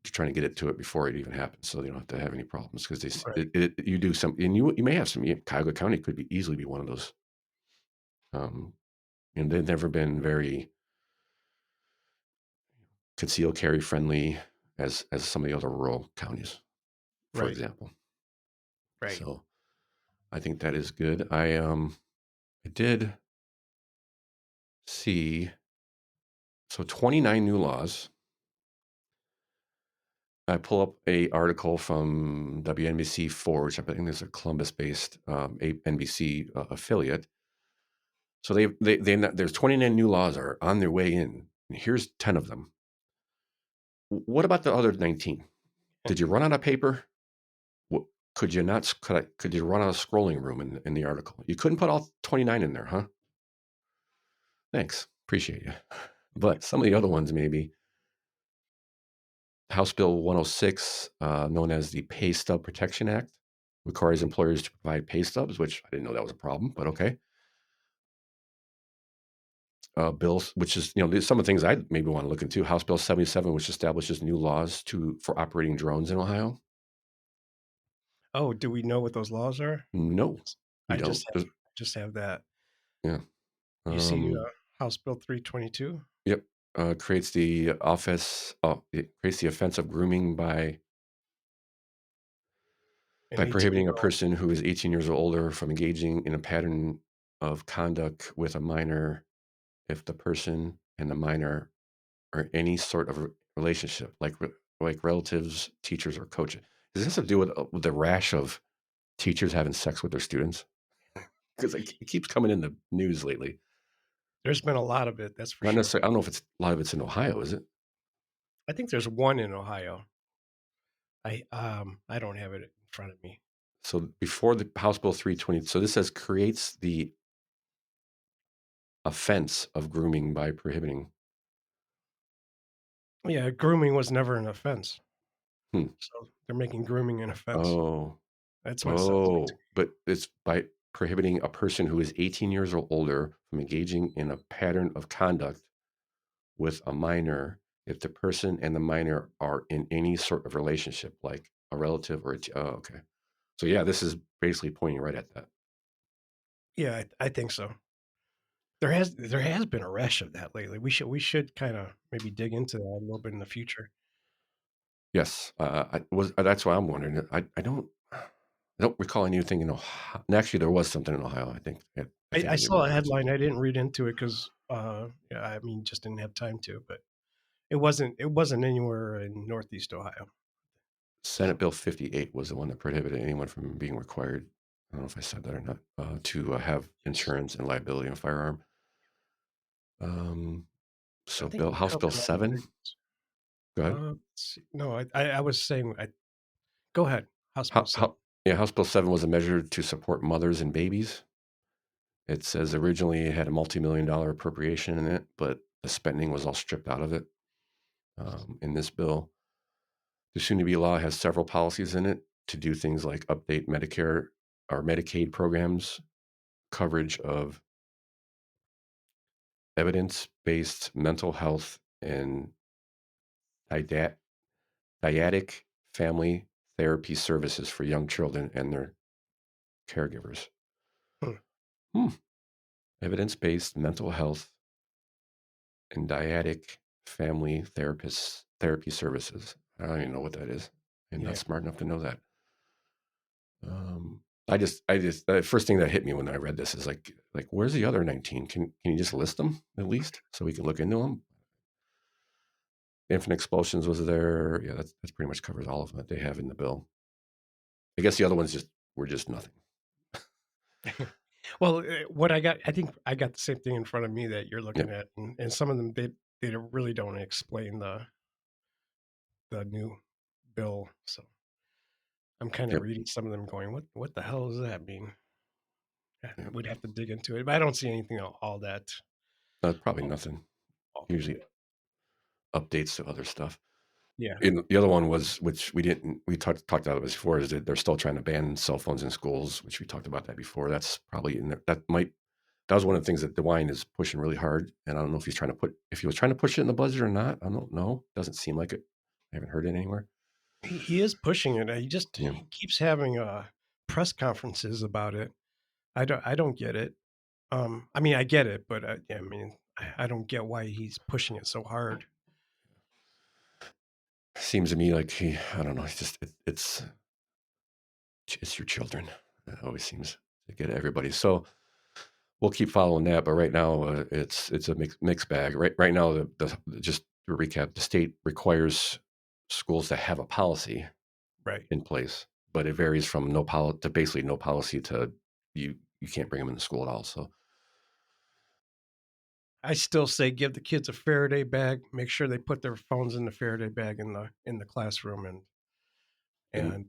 trying to get it to it before it even happens, so they don't have to have any problems, because you do some, and you may have some. Cuyahoga County could easily be one of those, and they've never been very conceal carry friendly as some of the other rural counties, for example. Right. So I think that is good. I did see 29 new laws. I pull up a article from WNBC4, which I think is a Columbus-based NBC affiliate. So there's 29 new laws are on their way in. And here's 10 of them. What about the other 19? Did you run out of paper? Could you not? Could you run out of scrolling room in the article? You couldn't put all 29 in there, huh? Thanks, appreciate you. But some of the other ones, maybe. House Bill 106, known as the Pay Stub Protection Act, requires employers to provide pay stubs, which I didn't know that was a problem, but okay. Bills, which is, some of the things I maybe want to look into. House Bill 77, which establishes new laws for operating drones in Ohio. Oh, do we know what those laws are? No, I just have that. Yeah. You see House Bill 322? Yep. Creates the offense of grooming by prohibiting a person who is 18 years or older from engaging in a pattern of conduct with a minor if the person and the minor are any sort of relationship, like relatives, teachers, or coaches. Does this have to do with the rash of teachers having sex with their students? Because it keeps coming in the news lately. There's been a lot of it, that's for Not sure. necessarily. I don't know if a lot of it's in Ohio, is it? I think there's one in Ohio. I don't have it in front of me. So before the House Bill 320, so this says creates the offense of grooming by prohibiting. Yeah, grooming was never an offense. So they're making grooming an offense. Oh. That's what it sounds like. But it's by prohibiting a person who is 18 years or older from engaging in a pattern of conduct with a minor if the person and the minor are in any sort of relationship, like a relative or okay. So yeah, this is basically pointing right at that. Yeah, I think so. There has been a rash of that lately. We should kind of maybe dig into that a little bit in the future. Yes, that's why I'm wondering. I don't recall anything in Ohio. And actually, there was something in Ohio. I think. I saw a headline. I didn't read into it because, just didn't have time to. But it wasn't anywhere in Northeast Ohio. Senate Bill 58 was the one that prohibited anyone from being required. I don't know if I said that or not. To have insurance and liability on a firearm. So House Bill 7. Go ahead. No, I was saying. Go ahead. House Bill 7. House Bill 7 was a measure to support mothers and babies. It says originally it had a multi-million-dollar appropriation in it, but the spending was all stripped out of it. In this bill, the soon-to-be law has several policies in it to do things like update Medicare or Medicaid programs, coverage of evidence-based mental health and dyadic family therapy services for young children and their caregivers. Evidence-based mental health and dyadic family therapy services. I don't even know what that is. I'm not smart enough to know that. The first thing that hit me when I read this is like where's the other 19? Can you just list them at least so we can look into them? Infant explosions was there. Yeah, that's pretty much covers all of them that they have in the bill. I guess the other ones were just nothing. Well, what I think I got the same thing in front of me that you're looking at, and some of them they really don't explain the new bill. So I'm kind of reading some of them, going, "What the hell does that mean?" I would have to dig into it, but I don't see anything all that. Probably nothing. Usually updates to other stuff. Yeah. And the other one was, which we talked about it before, is that they're still trying to ban cell phones in schools, which we talked about that before. That's probably in there. That was one of the things that DeWine is pushing really hard. And I don't know if he was trying to push it in the budget or not. I don't know. Doesn't seem like it. I haven't heard it anywhere. He is pushing it. He keeps having press conferences about it. I don't get it. I mean, I get it, but I don't get why he's pushing it so hard. Seems to me like I don't know. It's your children. It always seems to get everybody. So we'll keep following that. But right now, it's a mixed bag. Right now, just to recap, the state requires schools to have a policy in place, but it varies from no policy to basically no policy to you can't bring them into school at all. So I still say give the kids a Faraday bag. Make sure they put their phones in the Faraday bag in the classroom, and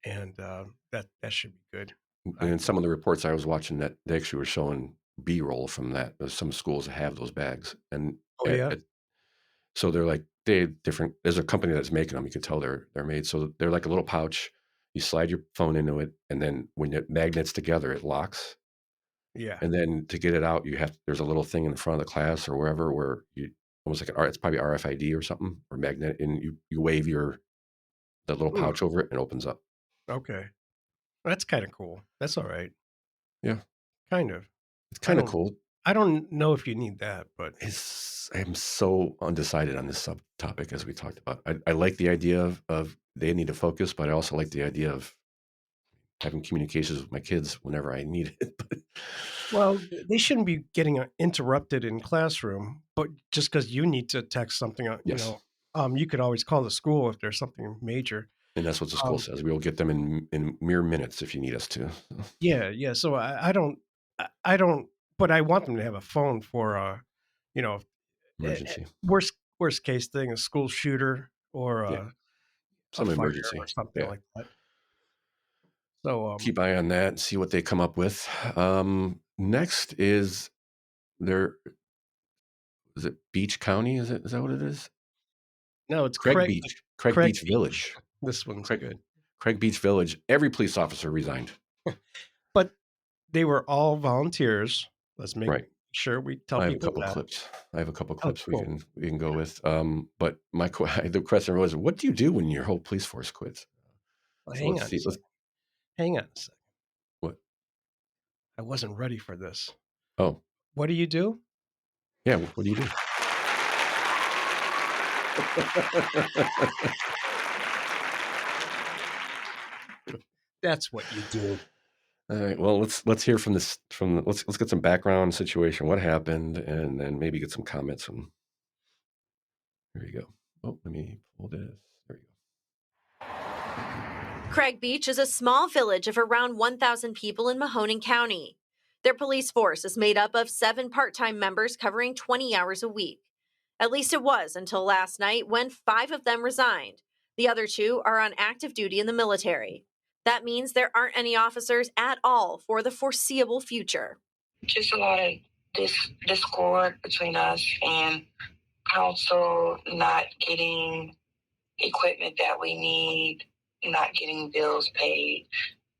that should be good. And in some of the reports I was watching, that they actually were showing B-roll from that. Some schools have those bags, and so they're like different. There's a company that's making them. You can tell they're made. So they're like a little pouch. You slide your phone into it, and then when it magnets together, it locks. Yeah. And then to get it out, there's a little thing in the front of the class or wherever where you almost like it's probably RFID or something or magnet, and you wave that little pouch over it and it opens up. Okay, that's kind of cool. That's all right. Yeah, kind of. It's kind of cool. I don't know if you need that, but I'm so undecided on this subtopic as we talked about. I like the idea of they need to focus, but I also like the idea of having communications with my kids whenever I need it. Well, they shouldn't be getting interrupted in classroom, but just because you need to text something, you could always call the school if there's something major. And that's what the school says. We will get them in mere minutes if you need us to. Yeah. So I don't, but I want them to have a phone for, emergency. Worst case thing, a school shooter or some emergency or something like that. So keep eye on that and see what they come up with. Next is is it Beach County? Is that what it is? No, it's Craig Beach. Craig Beach Village. This one's good. Craig Beach Village. Every police officer resigned. But they were all volunteers. Let's make sure we tell people. I have a couple clips we can go with. But the question was, what do you do when your whole police force quits? Well, hang on a second. What? I wasn't ready for this. Oh. What do you do? Yeah, what do you do? That's what you do. All right. Well, let's hear from this. Let's get some background situation. What happened, and then maybe get some comments from. Here you go. Oh, let me pull this. There you go. Craig Beach is a small village of around 1,000 people in Mahoning County. Their police force is made up of 7 part-time members covering 20 hours a week. At least it was until last night when 5 of them resigned. The other 2 are on active duty in the military. That means there aren't any officers at all for the foreseeable future. Just a lot of discord between us and council not getting equipment that we need, not getting bills paid,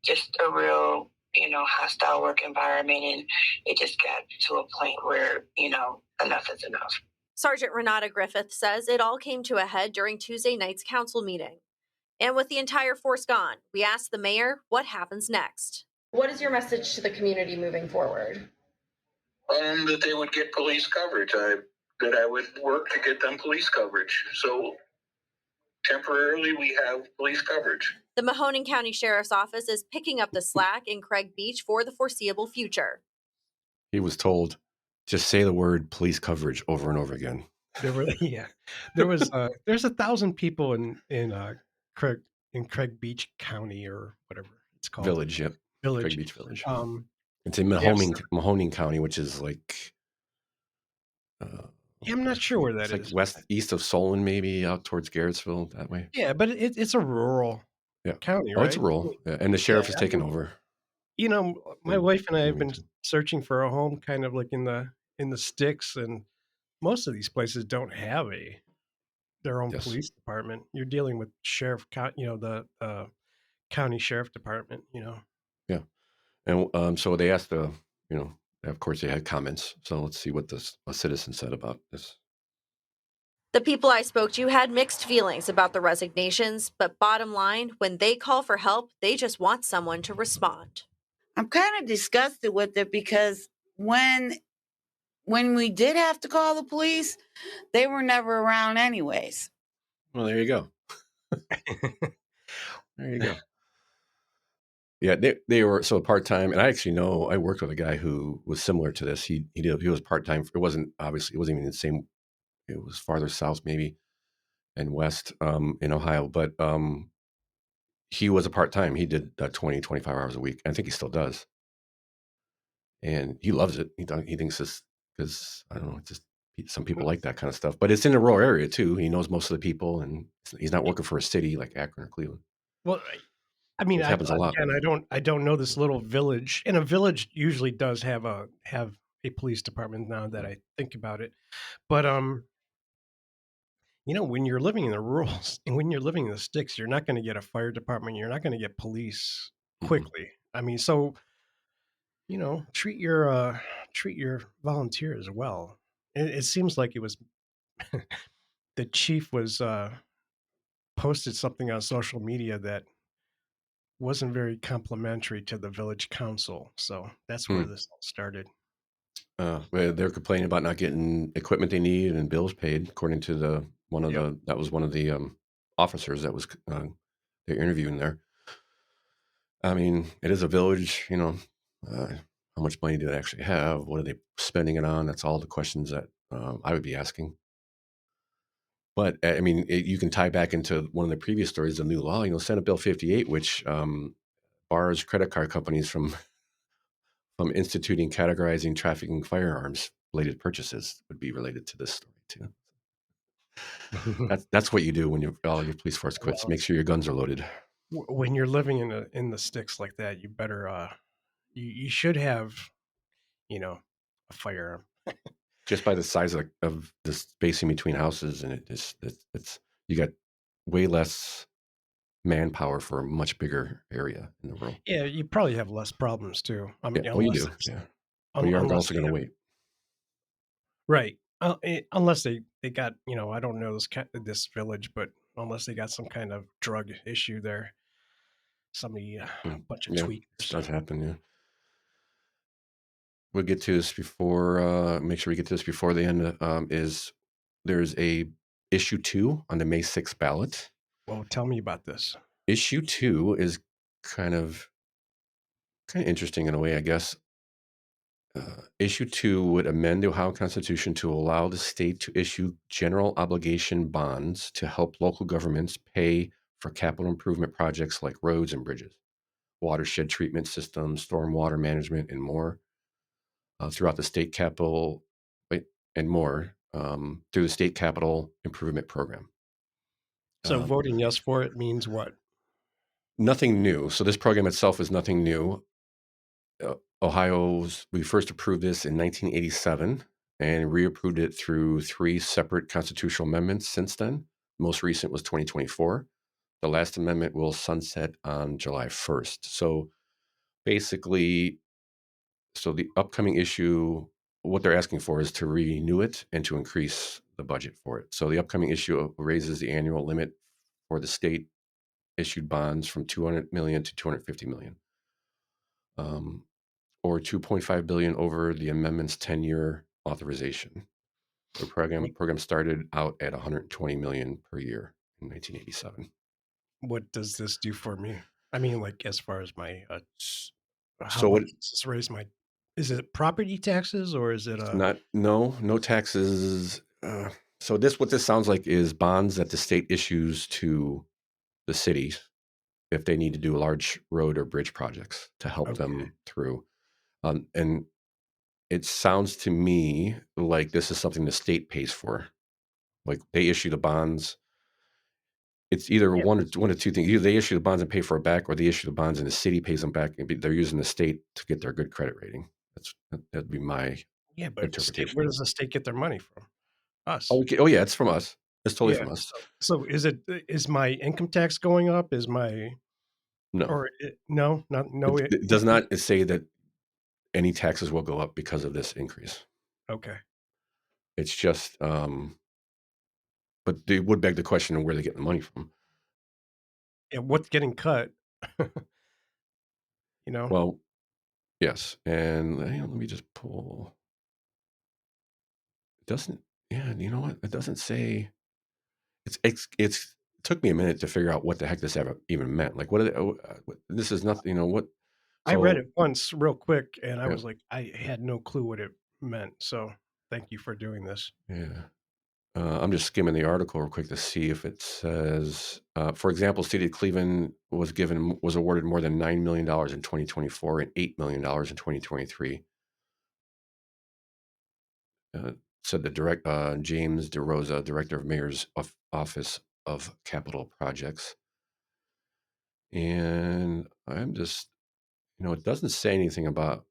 just a real, hostile work environment. And it just got to a point where, enough is enough. Sergeant Renata Griffith says it all came to a head during Tuesday night's council meeting. And with the entire force gone, we asked the mayor what happens next. What is your message to the community moving forward? That they would get police coverage. That I would work to get them police coverage. So temporarily we have police coverage. The Mahoning County Sheriff's Office is picking up the slack in Craig Beach for the foreseeable future. He was told, just say the word police coverage over and over again. There were yeah, there's 1,000 people in Craig Craig Beach County or whatever it's called. Village, yep. Craig Village. Beach Village. Um, It's in yes. Mahoning County, which is like Yeah, I'm not sure where it's that like is. east of Solon, maybe out towards Garrettsville that way. Yeah, but it's a rural Yeah. county, Oh, it's right? rural, yeah, and the Yeah, sheriff is I taking mean, over. you know, my in wife and I have been Bloomington. searching for a home kind of like in the sticks, and most of these places don't have their own Yes. police department. You're dealing with the county sheriff department, Yeah. And so they asked of course they had comments. So let's see what a citizen said about this. The people I spoke to had mixed feelings about the resignations, but bottom line, when they call for help, they just want someone to respond. I'm kind of disgusted with it because when we did have to call the police, they were never around anyways. Well, there you go. There you go. Yeah, they were so part-time, and I actually know I worked with a guy who was similar to this. He was part-time. It wasn't even the same. It was farther south maybe and west in Ohio, but he was a part-time. He did 20, 25 hours a week. I think he still does. And he loves it. He thinks this because I don't know, just some people like that kind of stuff. But it's in a rural area too. He knows most of the people, and he's not working for a city like Akron or Cleveland. Well, I mean, It happens a lot. I don't know this little village, and a village usually does have a police department. Now that I think about it, but when you're living in the rurals and when you're living in the sticks, you're not going to get a fire department. You're not going to get police quickly. I mean, so treat your volunteers well. It seems like it was the chief was posted something on social media that wasn't very complimentary to the village council. So that's where this all started. Where they're complaining about not getting equipment they need and bills paid, according to one of the officers that was they're interviewing there. I mean, it is a village, how much money do they actually have? What are they spending it on? That's all the questions that I would be asking. But I mean, you can tie back into one of the previous stories, the new law, Senate Bill 58, which bars credit card companies from instituting, categorizing, trafficking firearms related purchases would be related to this story too. That's what you do when all your police force quits. Make sure your guns are loaded. When you're living in the sticks like that, you better you should have a firearm. Just by the size of the spacing between houses, and it's you got way less manpower for a much bigger area in the world. Yeah, you probably have less problems too. I mean, you do. Yeah, but you are also going to wait. Right. Unless they got, I don't know this village, but unless they got some kind of drug issue there, somebody a bunch of tweakers. It does happen. Yeah. We'll get to this before. Make sure we get to this before the end. There's a issue 2 on the May 6th ballot. Well, tell me about this. Issue 2 is kind of interesting in a way, I guess. Issue 2 would amend the Ohio Constitution to allow the state to issue general obligation bonds to help local governments pay for capital improvement projects like roads and bridges, watershed treatment systems, stormwater management, and more throughout the state capital and more through the state capital improvement program. So voting yes for it means what? Nothing new. So this program itself is nothing new. We first approved this in 1987 and reapproved it through 3 separate constitutional amendments since then. Most recent was 2024. The last amendment will sunset on July 1st. So basically, the upcoming issue, what they're asking for is to renew it and to increase the budget for it. So the upcoming issue raises the annual limit for the state issued bonds from $200 million to $250 million. Or $2.5 billion over the amendment's 10-year authorization. The program started out at $120 million per year in 1987. What does this do for me? I mean, like as far as my so much does this raise my? Is it property taxes or is it no taxes? So what this sounds like is bonds that the state issues to the cities if they need to do large road or bridge projects to help Okay. them through. And it sounds to me like this is something the state pays for. Like they issue the bonds. It's either Yeah. one of two things. Either they issue the bonds and pay for it back, or they issue the bonds and the city pays them back. And they're using the state to get their good credit rating. That'd be my Yeah, but interpretation. where does the state get their money from? Us. Oh, okay. Oh, yeah, it's from us. It's totally Yeah. from us. So is my income tax going up? Is my No, no, not no. it does not say that any taxes will go up because of this increase. Okay. It's just, but they would beg the question of where they get the money from. And what's getting cut? Well, yes, and let me just pull. It doesn't. Yeah, you know what? It doesn't say. It took me a minute to figure out what the heck this even meant. Like, this is nothing. What? I read So it once real quick, and I yeah, was like, I had no clue what it meant. So thank you for doing this. yeah. I'm just skimming the article real quick to see if it says, for example, City of Cleveland was awarded more than $9 million in 2024 and $8 million in 2023. Said the James DeRosa, director of Mayor's Office of Capital Projects. And I'm just, it doesn't say anything about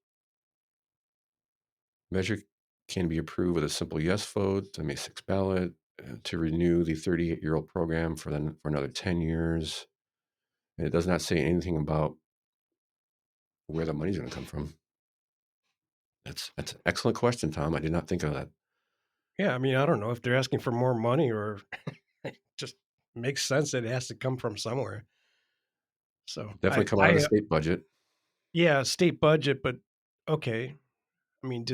measure can be approved with a simple yes vote, a May 6th ballot, to renew the 38-year-old program for another 10 years. And it does not say anything about where the money's going to come from. That's an excellent question, Tom. I did not think of that. Yeah, I mean, I don't know if they're asking for more money or it just makes sense that it has to come from somewhere. So Definitely come out of the state budget. Yeah, state budget, but okay. I mean,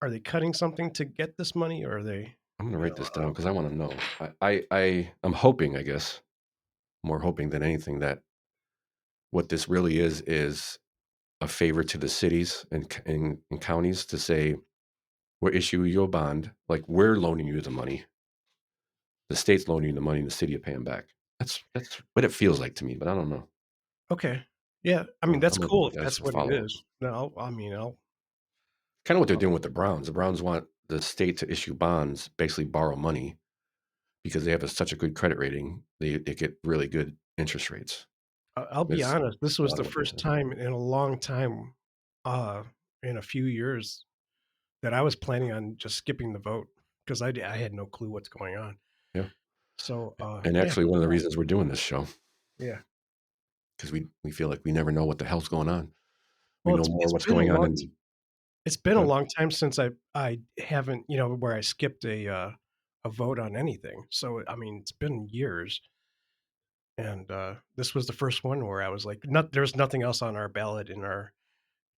are they cutting something to get this money, or are they? I'm going to write this down because I want to know. I'm hoping, I guess, more hoping than anything, that what this really is a favor to the cities and counties to say, we'll issue you a bond, like we're loaning you the money. The state's loaning you the money and the city will pay them back. That's what it feels like to me, but I don't know. Okay. Yeah, I mean, that's I'm gonna cool if ask that's for what it follow-up. is. No, I'll Kind of what they're doing with the Browns. The Browns want the state to issue bonds, basically borrow money, because they have such a good credit rating. They get really good interest rates. I'll be That's honest. This a was lot the of what they're first doing. time in a long time, in a few years, that I was planning on just skipping the vote because I had no clue what's going on. Yeah. So, And yeah, actually, one of the reasons we're doing this show, yeah. because we feel like we never know what the hell's going on. We Well, know more it's what's been a going on long in. it's been a But long time since I haven't, where I skipped a vote on anything. So, I mean, it's been years. And this was the first one where I was like, there's nothing else on our ballot in our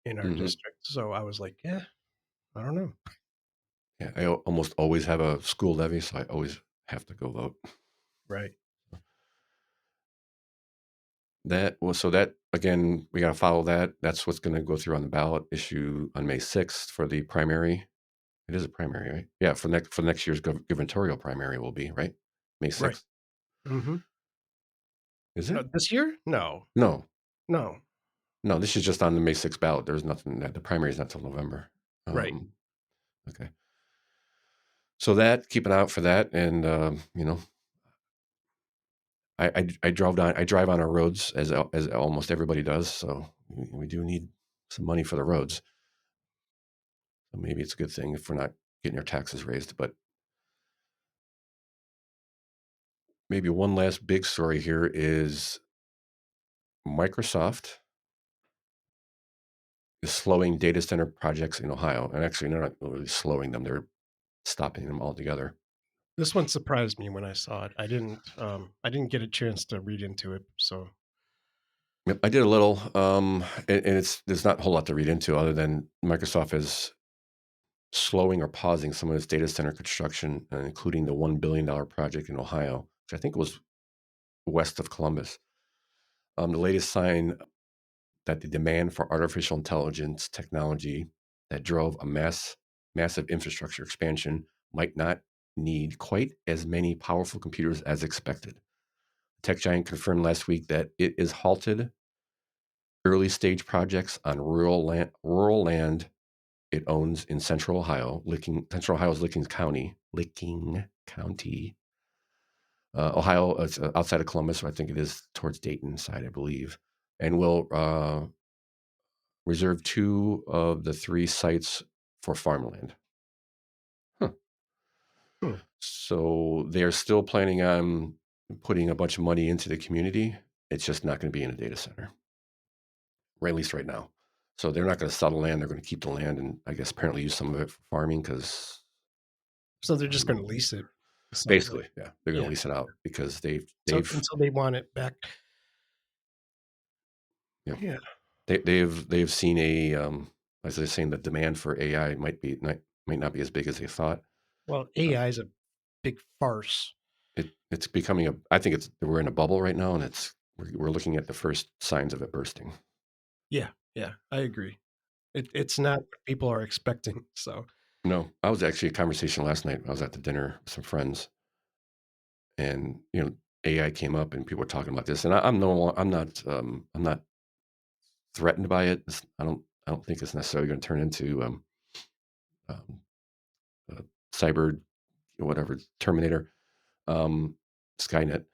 district. So I was like, yeah, I don't know. Yeah, I almost always have a school levy, so I always have to go vote. Right. That again, we got to follow that. That's what's going to go through on the ballot issue on May 6th for the primary. It is a primary, right? Yeah, for next year's gubernatorial primary will be, right? May 6th. Right. Mm-hmm. Is it? This year? No. No. No. No, this is just on the May 6th ballot. There's nothing that the primary is not till November. Right. Okay. So keep an eye out for that. And, I drive on our roads as almost everybody does. So we do need some money for the roads. So maybe it's a good thing if we're not getting our taxes raised. But maybe one last big story here is Microsoft is slowing data center projects in Ohio. And actually, they're not really slowing them. They're stopping them altogether. This one surprised me when I saw it. I didn't get a chance to read into it. So Yep, I did a little, and there's not a whole lot to read into other than Microsoft is slowing or pausing some of its data center construction, including the $1 billion project in Ohio, which I think was west of Columbus. The latest sign that the demand for artificial intelligence technology that drove a massive infrastructure expansion might not need quite as many powerful computers as expected. Tech giant confirmed last week that it is halted early stage projects on rural land it owns in Central Ohio. Central Ohio's Licking County. Ohio, it's outside of Columbus, so I think it is towards Dayton side, I believe, and will reserve 2 of the 3 sites for farmland. So they're still planning on putting a bunch of money into the community. It's just not going to be in a data center, or at least right now. So they're not going to sell the land. They're going to keep the land and I guess apparently use some of it for farming because. So they're just going to lease it. Basically, yeah, they're going to lease it out because they've until they want it back. Yeah, they've seen a as they're saying the demand for AI might not be as big as they thought. Well, AI is a big farce. It's becoming I think we're in a bubble right now, and we're looking at the first signs of it bursting. Yeah, I agree. It's not what people are expecting. So no, I was actually a conversation last night. I was at the dinner with some friends, and AI came up, and people were talking about this, and I'm not threatened by it. I don't think it's necessarily going to turn into cyber, whatever, Terminator, Skynet.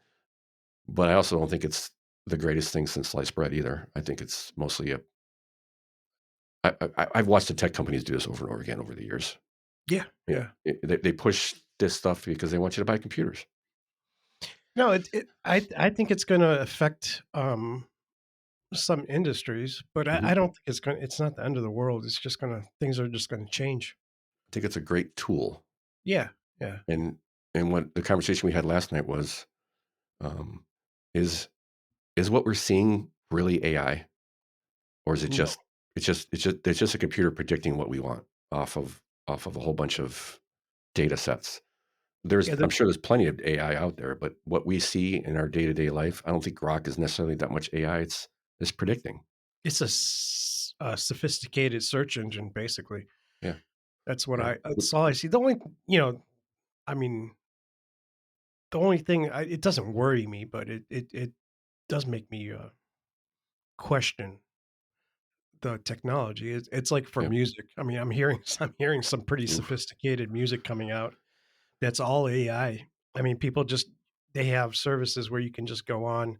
But I also don't think it's the greatest thing since sliced bread either. I think it's mostly I've watched the tech companies do this over and over again over the years. Yeah. They push this stuff because they want you to buy computers. No, I think it's going to affect some industries, but I don't think it's not the end of the world. It's just things are just going to change. I think it's a great tool. Yeah. And what the conversation we had last night was, is what we're seeing really AI, or is it just it's just a computer predicting what we want off of a whole bunch of data sets. I'm sure there's plenty of AI out there, but what we see in our day-to-day life, I don't think Grok is necessarily that much AI. It's predicting. It's a sophisticated search engine, basically. Yeah. That's what that's all I see. The only, I mean, the only thing, it doesn't worry me, but it does make me question the technology. It's like for music. I mean, I'm hearing some pretty sophisticated music coming out. That's all AI. I mean, people they have services where you can just go on.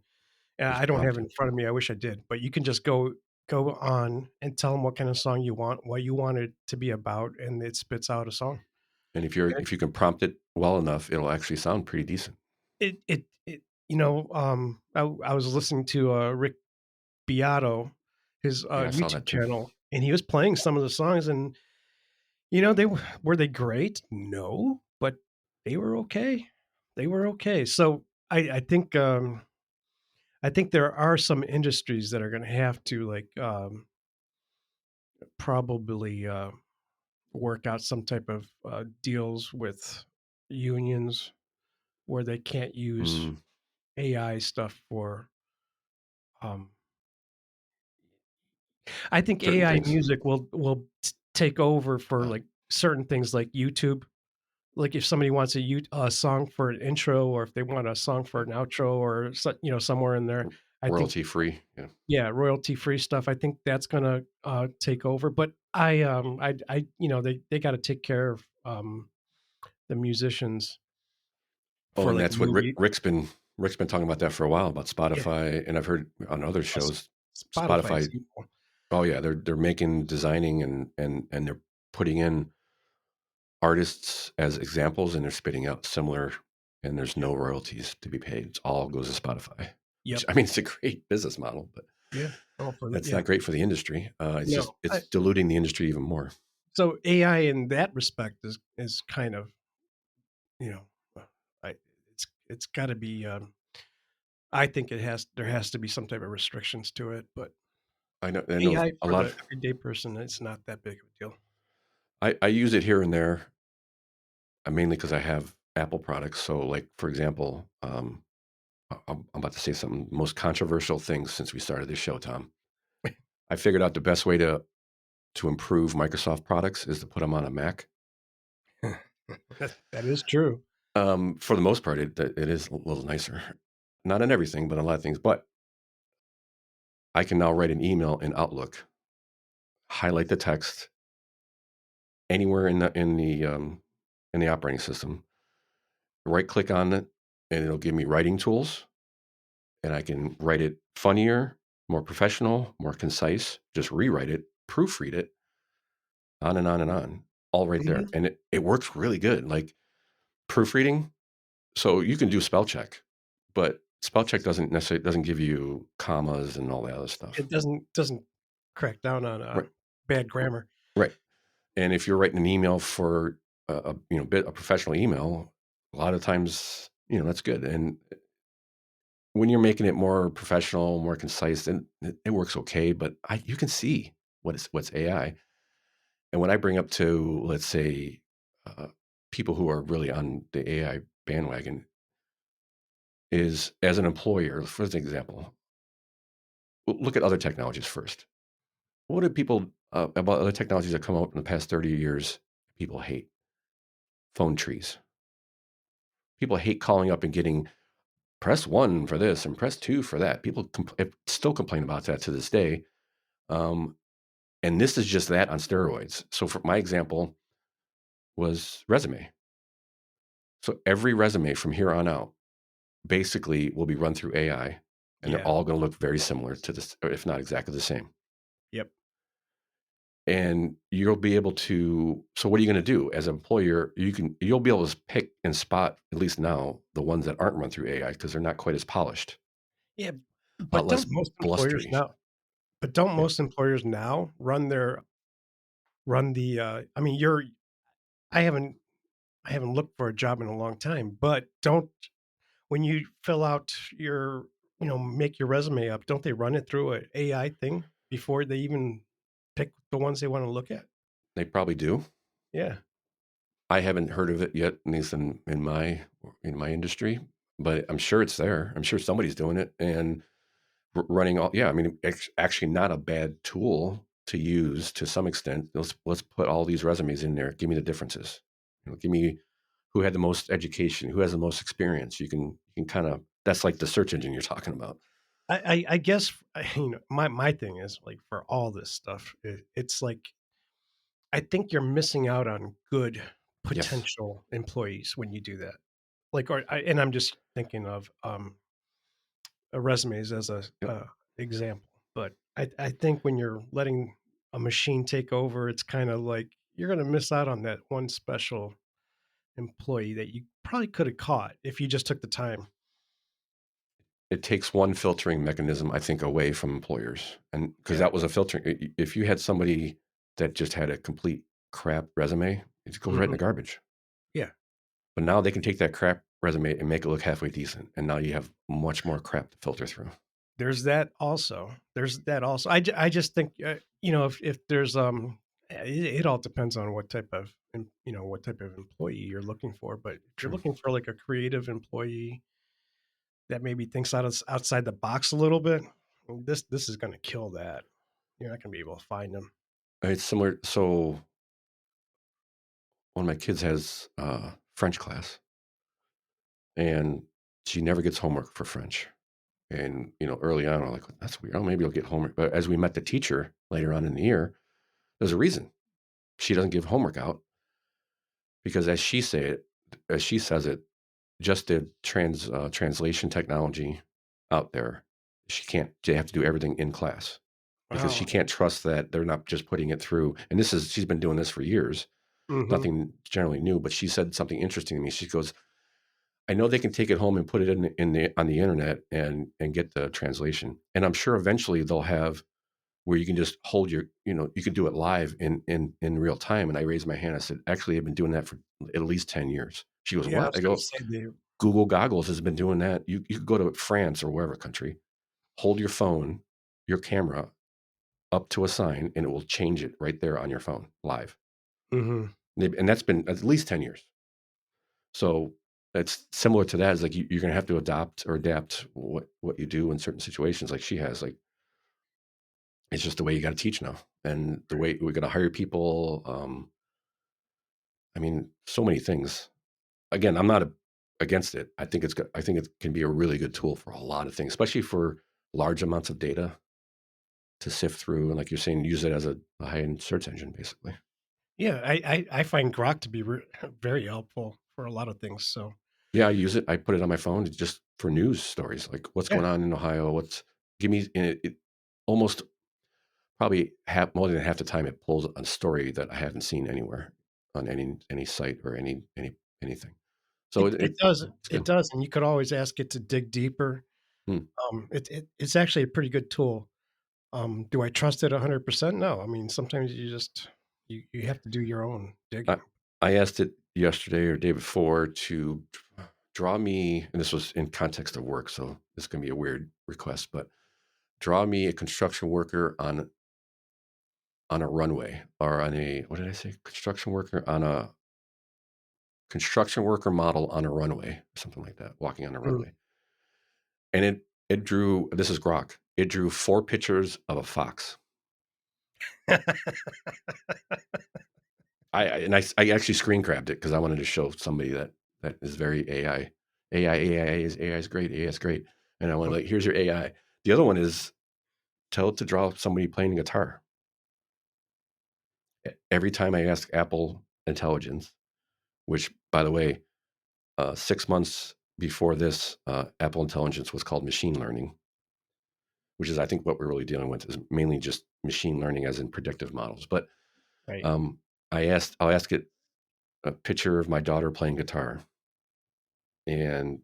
I don't have it in front of me. I wish I did, but you can just go on and tell them what kind of song you want, what you want it to be about, and it spits out a song. And if you can prompt it well enough, it'll actually sound pretty decent. I was listening to Rick Beato, his YouTube channel, and he was playing some of the songs, and were they great? No, but they were okay. So I think there are some industries that are going to have to probably work out some type of deals with unions where they can't use AI stuff for. I think certain AI things. music will take over for certain things like YouTube. Like if somebody wants a song for an intro, or if they want a song for an outro, or somewhere in there, royalty free. Yeah, royalty free stuff. I think that's gonna take over. But they got to take care of the musicians. Oh, and that's what Rick's been talking about that for a while, about Spotify, and I've heard on other shows Spotify. Oh yeah, they're designing and they're putting in artists as examples, and they're spitting out similar, and there's no royalties to be paid. It all goes to Spotify. Yep. Which, I mean, it's a great business model, but that's not great for the industry. It's diluting the industry even more. So AI in that respect is kind of, it's got to be. I think there has to be some type of restrictions to it, but I know AI a for lot the of everyday person, it's not that big of a deal. I use it here and there, mainly because I have Apple products. So, like for example, I'm about to say some most controversial things since we started this show, Tom. I figured out the best way to improve Microsoft products is to put them on a Mac. That is true. For the most part, it is a little nicer. Not in everything, but a lot of things. But I can now write an email in Outlook, highlight the text anywhere in the operating system, right click on it, and it'll give me writing tools, and I can write it funnier, more professional, more concise. Just rewrite it, proofread it, on and on and on, all right there, Mhm. and it works really good. Like proofreading, so you can do spell check, but spell check doesn't give you commas and all that other stuff. It doesn't crack down on Right. bad grammar. Right. And if you're writing an email for a professional email, a lot of times, that's good. And when you're making it more professional, more concise, then it works okay. But you can see what's AI. And when I bring up to, let's say, people who are really on the AI bandwagon, is as an employer, for example, look at other technologies first. What do people about other technologies that come out in the past 30 years? People hate phone trees. People hate calling up and getting press 1 for this and press 2 for that. People still complain about that to this day. And this is just that on steroids. So for my example was resume. So every resume from here on out basically will be run through AI, and they're Yeah. all going to look very similar to this, or if not exactly the same. Yep. And you'll be able to. So what are you going to do as an employer? You'll be able to pick and spot, at least now, the ones that aren't run through AI because they're not quite as polished. Yeah, A lot but less don't most employers blustery. now? But don't Yeah. most employers now run the? I mean, I haven't looked for a job in a long time, but don't when you fill out your make your resume up, don't they run it through an AI thing before they even pick the ones they want to look at? They probably do. Yeah. I haven't heard of it yet, at least in my industry, but I'm sure it's there. I'm sure somebody's doing it and running all. Yeah, I mean, it's actually not a bad tool to use to some extent. Let's put all these resumes in there. Give me the differences. Give me who had the most education, who has the most experience. You can kind of that's like the search engine you're talking about. I guess my thing is like for all this stuff, it's like I think you're missing out on good Yes. potential employees when you do that. Like, and I'm just thinking of resumes as a Yep. example, but I think when you're letting a machine take over, it's kind of like you're going to miss out on that one special employee that you probably could have caught if you just took the time. It takes one filtering mechanism, I think, away from employers, and because Yeah. that was a filtering. If you had somebody that just had a complete crap resume, it just goes right in the Mhm. garbage. Yeah. But now they can take that crap resume and make it look halfway decent, and now you have much more crap to filter through. There's that also. I just think if there's it all depends on what type of what type of employee you're looking for. But if you're True. looking for like a creative employee that maybe thinks outside the box a little bit, this is going to kill that. You're not going to be able to find them. It's similar. So one of my kids has French class, and she never gets homework for French. And early on, I'm like, that's weird. Oh, maybe I'll get homework. But as we met the teacher later on in the year, there's a reason she doesn't give homework out because as she says it, just the translation technology out there, they have to do everything in class because she Wow. can't trust that they're not just putting it through. And she's been doing this for years, Hmm. nothing generally new, but she said something interesting to me. She goes, I know they can take it home and put it on the internet and get the translation. And I'm sure eventually they'll have where you can just hold you can do it live in real time. And I raised my hand. I said, actually, I've been doing that for at least 10 years. She goes, Yeah, I what? was I going go, to say they. Google Goggles has been doing that. You could go to France or wherever country, hold your phone, your camera up to a sign, and it will change it right there on your phone live. Hmm. And that's been at least 10 years. So it's similar to that. Is like you're going to have to adapt what you do in certain situations. Like she has, like it's just the way you got to teach now, and the way we're going to hire people. I mean, so many things. Again, I'm not against it. I think it can be a really good tool for a lot of things, especially for large amounts of data to sift through, and like you're saying, use it as a high-end search engine, basically. Yeah, I find Grok to be very helpful for a lot of things. So Yeah, I use it. I put it on my phone just for news stories, like what's yeah, going on in Ohio. Give me, and it almost probably more than half the time it pulls a story that I haven't seen anywhere on any site or anything. So it does it's it good. does, and you could always ask it to dig deeper. Hmm. It's actually a pretty good tool. Do I trust it 100%? No. I mean, sometimes you have to do your own digging. I asked it yesterday or day before to draw me, and this was in context of work, so this is going to be a weird request, but draw me a construction worker on a runway, or on a, what did I say? Construction worker model on a runway, something like that, walking on a runway. And it drew, this is Grok, it drew 4 pictures of a fox. I actually screen grabbed it because I wanted to show somebody that is very AI. AI is great. AI is great. And I went like, here's your AI. The other one is tell it to draw somebody playing guitar. Every time I ask Apple Intelligence, which by the way, 6 months before this, Apple Intelligence was called machine learning, which is I think what we're really dealing with is mainly just machine learning as in predictive models. But Right. I'll ask it a picture of my daughter playing guitar. And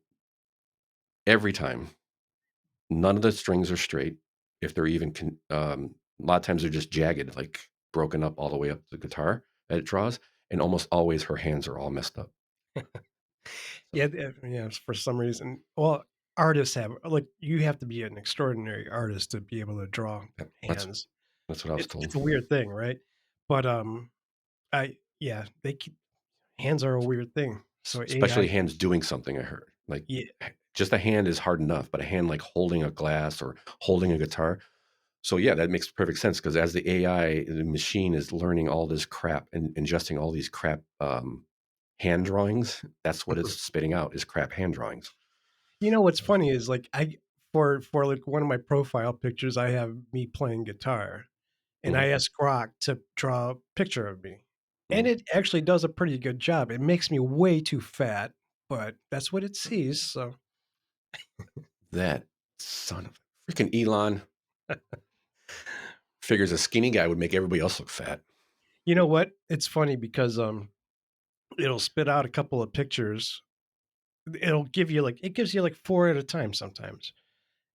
every time, none of the strings are straight. If they're even, a lot of times they're just jagged, like broken up all the way up the guitar that it draws. And almost always her hands are all messed up. Yeah, yeah. For some reason, well, artists you have to be an extraordinary artist to be able to draw hands. That's what I was told. It's a weird thing, right? But hands are a weird thing. So Especially AI, hands doing something, I heard. Like yeah, just a hand is hard enough, but a hand like holding a glass or holding a guitar. So yeah, that makes perfect sense because as the AI, the machine is learning all this crap and ingesting all these crap hand drawings, that's what it's spitting out is crap hand drawings. You know what's funny is like for like one of my profile pictures, I have me playing guitar, and I asked Grok to draw a picture of me, and it actually does a pretty good job. It makes me way too fat, but that's what it sees. So that son of freaking Elon figures a skinny guy would make everybody else look fat. you know what? It's funny because it'll spit out a couple of pictures. It gives you like 4 at a time sometimes,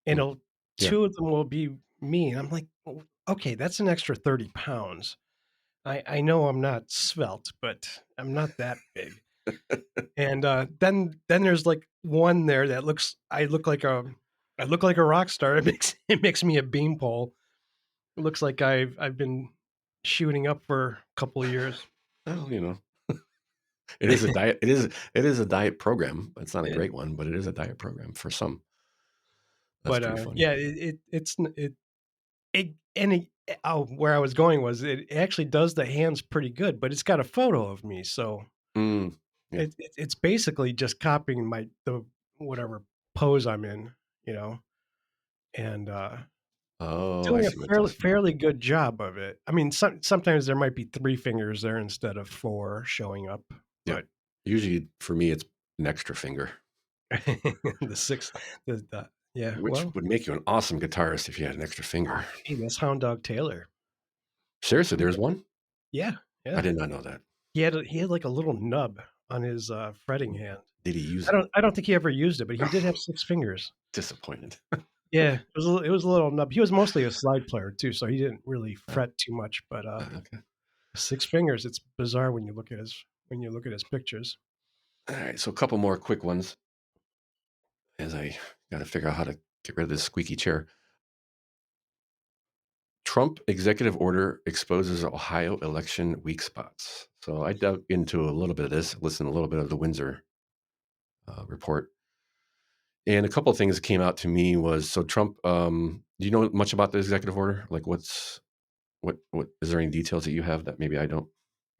and Yeah. 2 of them will be me. And I'm like, "Oh, okay, that's an extra 30 pounds. I know I'm not svelte, but I'm not that big." And then there's like one there that I look like a rock star. It makes me a beanpole. It looks like I've been shooting up for a couple of years. Well, it is a diet. It is a diet program. It's not a Yeah. great one, but it is a diet program for some. That's But pretty funny. yeah, where I was going was it actually does the hands pretty good, but it's got a photo of me, so Yeah. it's basically just copying the whatever pose I'm in, and Oh, I doing see what a this. fairly good job of it. I mean, sometimes there might be 3 fingers there instead of 4 showing up, Yeah. but Usually for me, it's an extra finger, the 6, yeah, which well, would make you an awesome guitarist if you had an extra finger. hey, that's Hound Dog Taylor. Seriously, there's one? Yeah, I yeah. did not know that. He had like a little nub on his fretting hand. Did he use it? I don't think he ever used it, but he did have 6 fingers. Disappointed. Yeah, it was a little nub. He was mostly a slide player too, so he didn't really fret too much. But Okay. 6 fingers, it's bizarre when you look at his pictures. All right. So a couple more quick ones as I got to figure out how to get rid of this squeaky chair. Trump executive order exposes Ohio election weak spots. So I dug into a little bit of this, listened to a little bit of the Windsor report. And a couple of things that came out to me was, so Trump, do you know much about the executive order? Like what is there any details that you have that maybe I don't?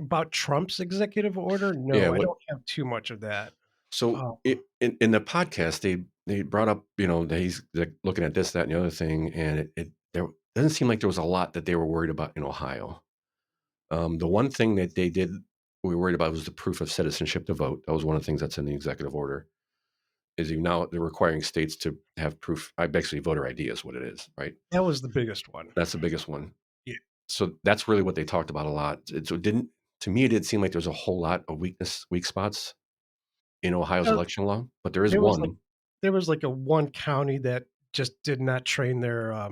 About Trump's executive order? Yeah, No, I don't have too much of that. So Um, in the podcast, they brought up, they're looking at this, that, and the other thing, and it there doesn't seem like there was a lot that they were worried about in Ohio. The one thing that we were worried about was the proof of citizenship to vote. That was one of the things that's in the executive order. Now they're requiring states to have proof. Basically, voter ID is what it is, right? That was the biggest one. That's the biggest one. Yeah. So that's really what they talked about a lot. To me, it didn't seem like there was a whole lot of weak spots in Ohio's election law, but there is There was one. there was like a one county that just did not train their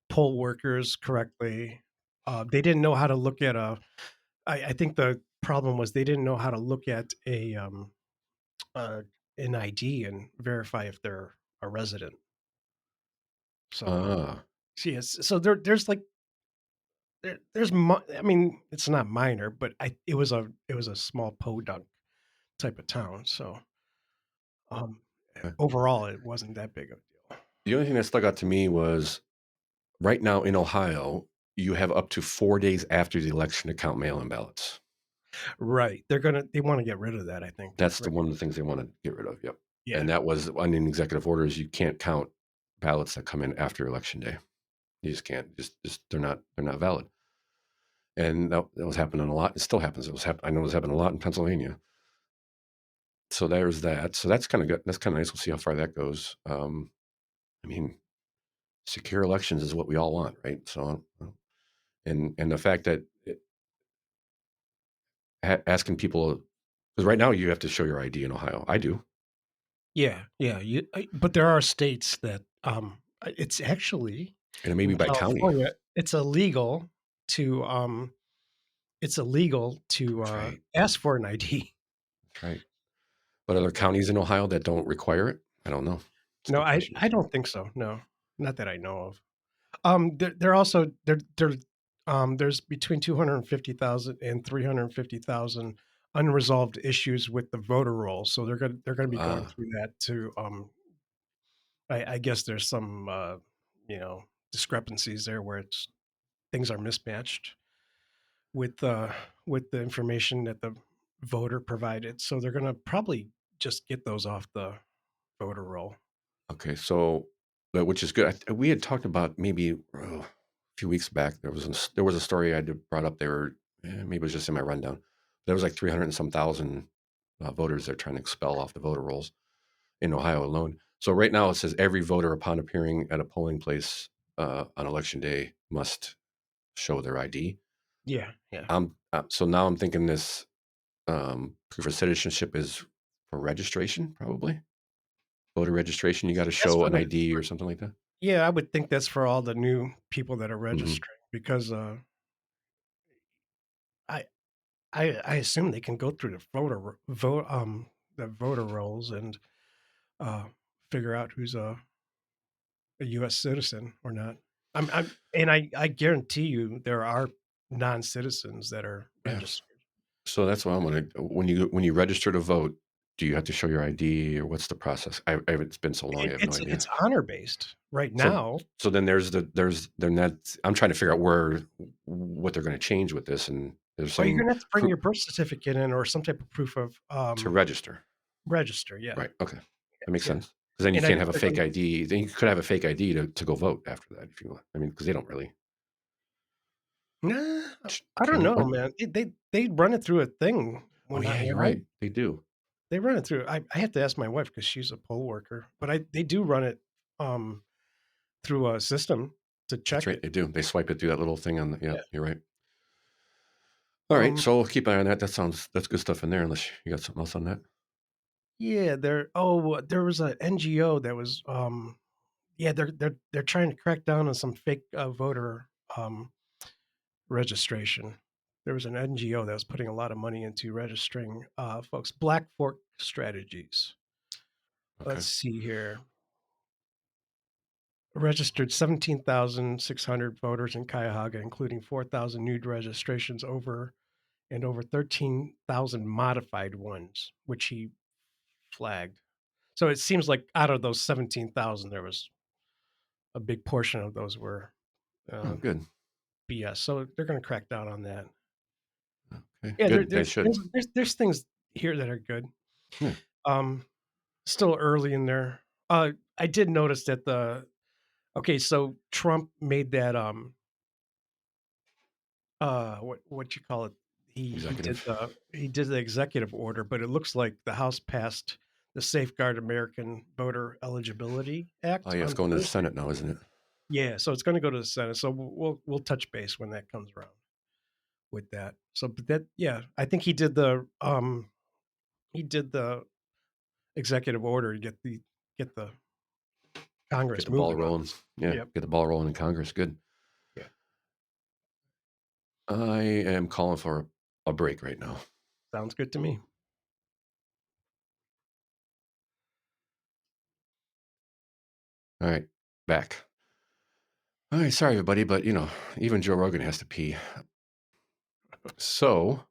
poll workers correctly. They didn't know how to look at I think the problem was they didn't know how to look at uh, an ID and verify if they're a resident. So, yes, so there's like I mean, it's not minor, but it was a small podunk type of town. So, overall, it wasn't that big of a deal. The only thing that stuck out to me was right now in Ohio, you have up to 4 days after the election to count mail-in ballots. Right. They want to get rid of that, I think. That's one of the things they want to get rid of. Yep. Yeah. And that was on the executive orders. You can't count ballots that come in after election day. You just can't. Just they're not valid. And that was happening a lot. It still happens. I know it was happening a lot in Pennsylvania. So there's that. So that's kind of good. That's kind of nice. We'll see how far that goes. I mean, secure elections is what we all want, right? So, and the fact that asking people, because right now you have to show your ID in Ohio. I do. Yeah, yeah. But there are states that it's actually and it may be in by county. California, it's illegal to ask for an ID. That's right. But are there counties in Ohio that don't require it? I don't know. No, I don't think so. No, not that I know of. They're also there's between 250,000 and 350,000 unresolved issues with the voter roll. So they're going to be going through that to I guess there's some discrepancies there where things are mismatched with the information that the voter provided. So they're going to probably just get those off the voter roll. Okay, so which is good. We had talked about maybe a few weeks back. There was a story I had brought up there. Maybe it was just in my rundown. There was like 300 and some thousand voters they're trying to expel off the voter rolls in Ohio alone. So right now it says every voter upon appearing at a polling place on election day must show their ID. Yeah, yeah. So now I'm thinking this proof of citizenship is for registration, probably. Voter registration, you got to show an ID or something like that. Yeah, I would think that's for all the new people that are registering because I assume they can go through the voter rolls and figure out who's a U.S. citizen or not. I guarantee you there are non-citizens that are registered. So that's what I'm wondering. When you register to vote, do you have to show your ID or what's the process? It's been so long, I have no idea. It's honor based right now. So then I'm trying to figure out what they're going to change with this, and there's some. You're going to have to bring your birth certificate in or some type of proof of to register. Register, yeah. Right. Okay, that makes sense. Because then you can't have a fake ID. Then you could have a fake ID to go vote after that if you want. I mean, because they don't really. Nah, I don't know, man. They run it through a thing. You're right. They do. They run it through. I have to ask my wife because she's a poll worker, but they do run it through a system to check. That's right. They do. They swipe it through that little thing on the. Yeah, you're right. All right, so keep an eye on that. That's good stuff in there. Unless you got something else on that. Yeah, there was an NGO that was they're trying to crack down on some fake voter registration. There was an NGO that was putting a lot of money into registering folks. Black Fork Strategies. Okay. Let's see here. Registered 17,600 voters in Cuyahoga, including 4,000 new registrations over 13,000 modified ones, which he flagged. So it seems like out of those 17,000, there was a big portion of those were good BS. So they're going to crack down on that. Yeah, Good. They should. there's things here that are good. Yeah. Still early in there. I did notice that so Trump made that what you call it? Executive. He did the executive order, but it looks like the House passed the Safeguard American Voter Eligibility Oh, Act yeah, it's on going to the Thursday. Senate now, isn't it? Yeah, so it's going to go to the Senate. So we'll touch base when that comes around with that. So, but that I think he did the executive order to get the Get Congress the ball moving on rolling. this. Yeah, Yep. get the ball rolling in Congress. Good. Yeah. I am calling for a break right now. Sounds good to me. All right, back. All right, sorry everybody, but even Joe Rogan has to pee. So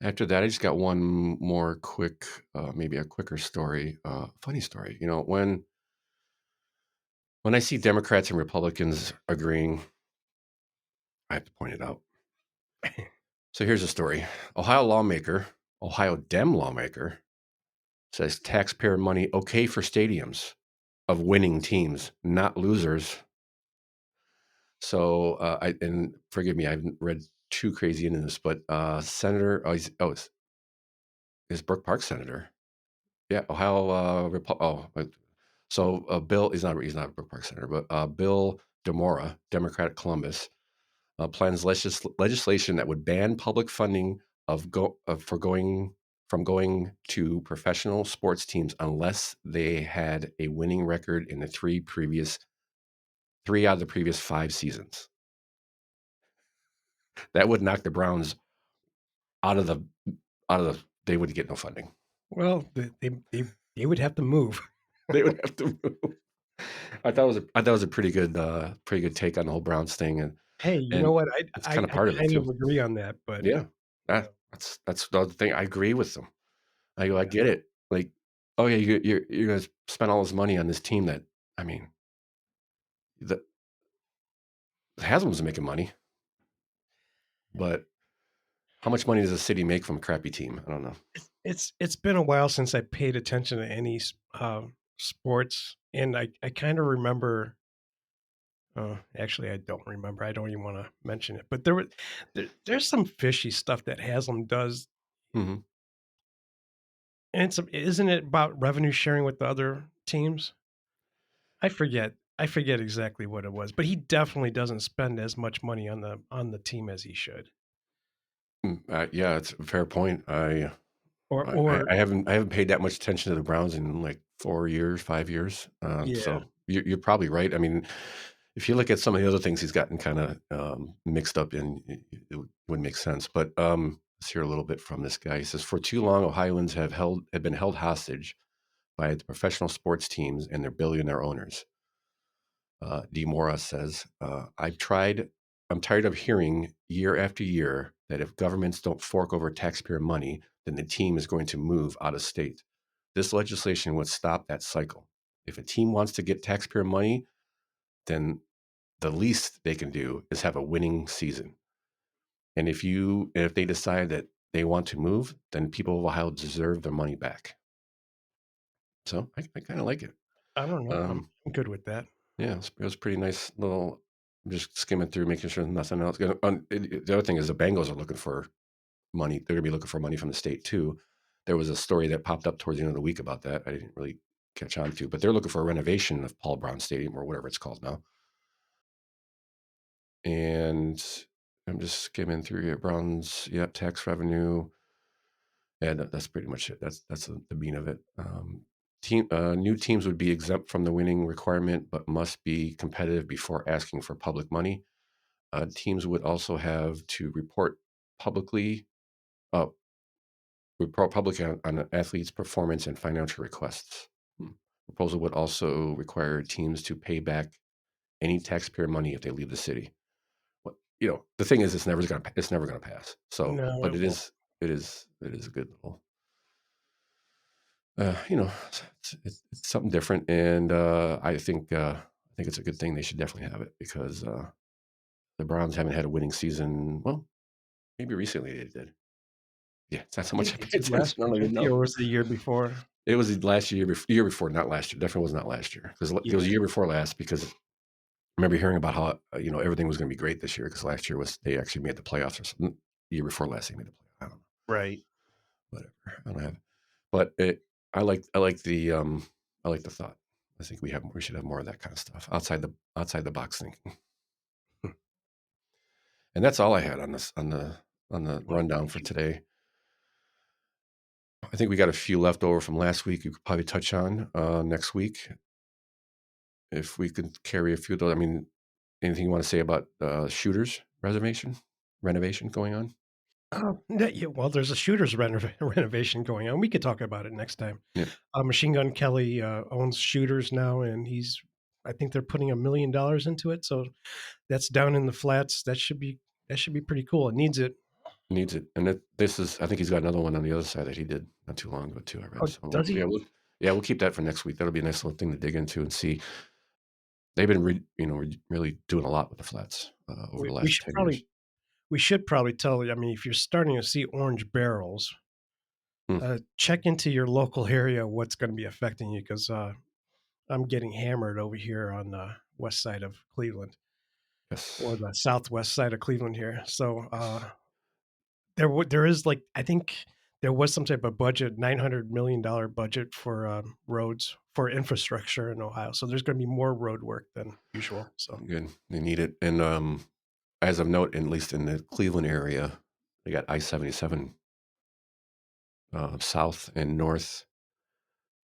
after that, I just got one more quick, maybe a quicker story, funny story. When I see Democrats and Republicans agreeing, I have to point it out. So here's a story. Ohio Dem lawmaker says taxpayer money okay for stadiums of winning teams, not losers. So and forgive me, I haven't read too crazy into this, but Senator, is Brook Park senator? Yeah, Ohio. Bill he's not a Brook Park senator, but Bill DeMora, Democrat Columbus, plans legislation that would ban public funding from going to professional sports teams unless they had a winning record in the three out of the previous 5 seasons. That would knock the Browns out of the they would get no funding. Well, they would have to move. They would have to move. I thought it was a pretty good take on the whole Browns thing, and Hey, you know what? it's I kind of part of it kind too. of agree on that, but Yeah, that's the other thing. I agree with them. I get it. Like, oh yeah, you're going to spend all this money on this team that, I mean, the Haslam's making money, but how much money does a city make from a crappy team? I don't know. it's been a while since I paid attention to any sports, and I kind of remember. Actually, I don't remember. I don't even want to mention it. But there's some fishy stuff that Haslam does, Mm-hmm. and isn't it about revenue sharing with the other teams? I forget exactly what it was, but he definitely doesn't spend as much money on the team as he should. Yeah, it's a fair point. I Or haven't paid that much attention to the Browns in like 4 years, 5 years. Yeah. So you're probably right. I mean, if you look at some of the other things he's gotten kind of mixed up in, it would make sense. But let's hear a little bit from this guy. He says, for too long, Ohioans have been held hostage by the professional sports teams and their billionaire owners. DeMora says, I'm tired of hearing year after year that if governments don't fork over taxpayer money, then the team is going to move out of state. This legislation would stop that cycle. If a team wants to get taxpayer money, then the least they can do is have a winning season. And if they decide that they want to move, then people of Ohio deserve their money back. So I kind of like it. I don't know. I'm good with that. Yeah, it was pretty nice little. I'm just skimming through, making sure nothing else. The other thing is the Bengals are looking for money. They're going to be looking for money from the state too. There was a story that popped up towards the end of the week about that. I didn't really catch on to, but they're looking for a renovation of Paul Brown Stadium or whatever it's called now. And I'm just skimming through here. Browns, tax revenue. Yeah, that's pretty much it. That's the meat of it. New teams would be exempt from the winning requirement, but must be competitive before asking for public money. Teams would also have to report publicly on an athlete's performance and financial requests. Proposal would also require teams to pay back any taxpayer money if they leave the city. The thing is, it's never going to pass. So, No, but it won't. it is a good little. It's something different, and I think it's a good thing. They should definitely have it because the Browns haven't had a winning season. Well, maybe recently they did. Yeah, that's how much I It's pay attention. I don't even know. Or was it the year before? It was last year, year before, not last year. Definitely was not last year because it was the year before last. Because I remember hearing about how everything was going to be great this year because last year they actually made the playoffs or something. The year before last, they made the playoffs. I don't know. Right. Whatever. I don't have. But I like the thought. I think we should have more of that kind of stuff outside the box thinking. And that's all I had on the rundown for today. I think we got a few left over from last week. You could probably touch on next week if we could carry a few of those. I mean, anything you want to say about shooters renovation going on? Well, there's a shooter's renovation going on. We could talk about it next time. Yeah. Machine Gun Kelly owns Shooters now, and I think they're putting $1 million into it. So that's down in the flats. That should be pretty cool. It needs it. Needs it. And I think he's got another one on the other side that he did not too long ago too. I read. So does he? We'll keep that for next week. That'll be a nice little thing to dig into and see. They've been really doing a lot with the flats over the last 10 years. We should probably tell you. I mean, if you're starting to see orange barrels, check into your local area what's going to be affecting you, because I'm getting hammered over here on the west side of Cleveland, or the southwest side of Cleveland here. So there is, like, I think there was some type of budget, $900 million budget for roads, for infrastructure in Ohio. So there's going to be more road work than usual. So good, they need it. And as of note, at least in the Cleveland area, they got I-77 south and north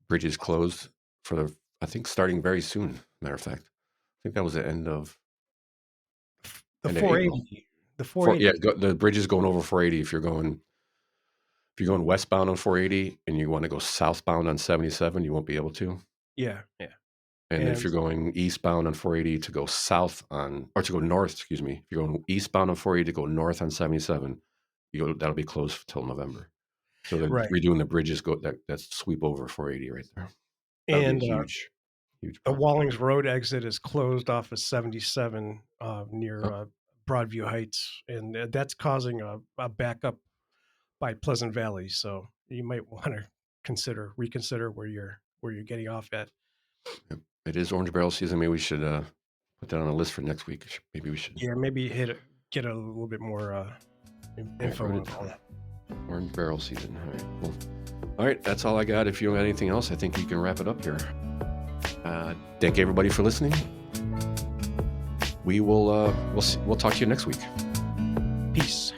bridges closed I think starting very soon. Matter of fact, I think that was the end of the 480. The 480. The bridge is going over 480. If you're going westbound on 480 and you want to go southbound on 77, you won't be able to. Yeah. And if you're going eastbound on 480 to go to go north, excuse me, if you're going eastbound on 480 to go north on 77, that'll be closed till November. So they're redoing the bridges that sweep over 480 right there. And huge. The Wallings Road exit is closed off of 77 near Broadview Heights, and that's causing a backup by Pleasant Valley. So you might want to reconsider where you're getting off at. It is orange barrel season. Maybe we should put that on a list for next week. Maybe we should. Yeah, maybe get a little bit more info on that. Orange barrel season. All right, cool. All right, that's all I got. If you don't have anything else, I think you can wrap it up here. Thank everybody for listening. We will we'll talk to you next week. Peace.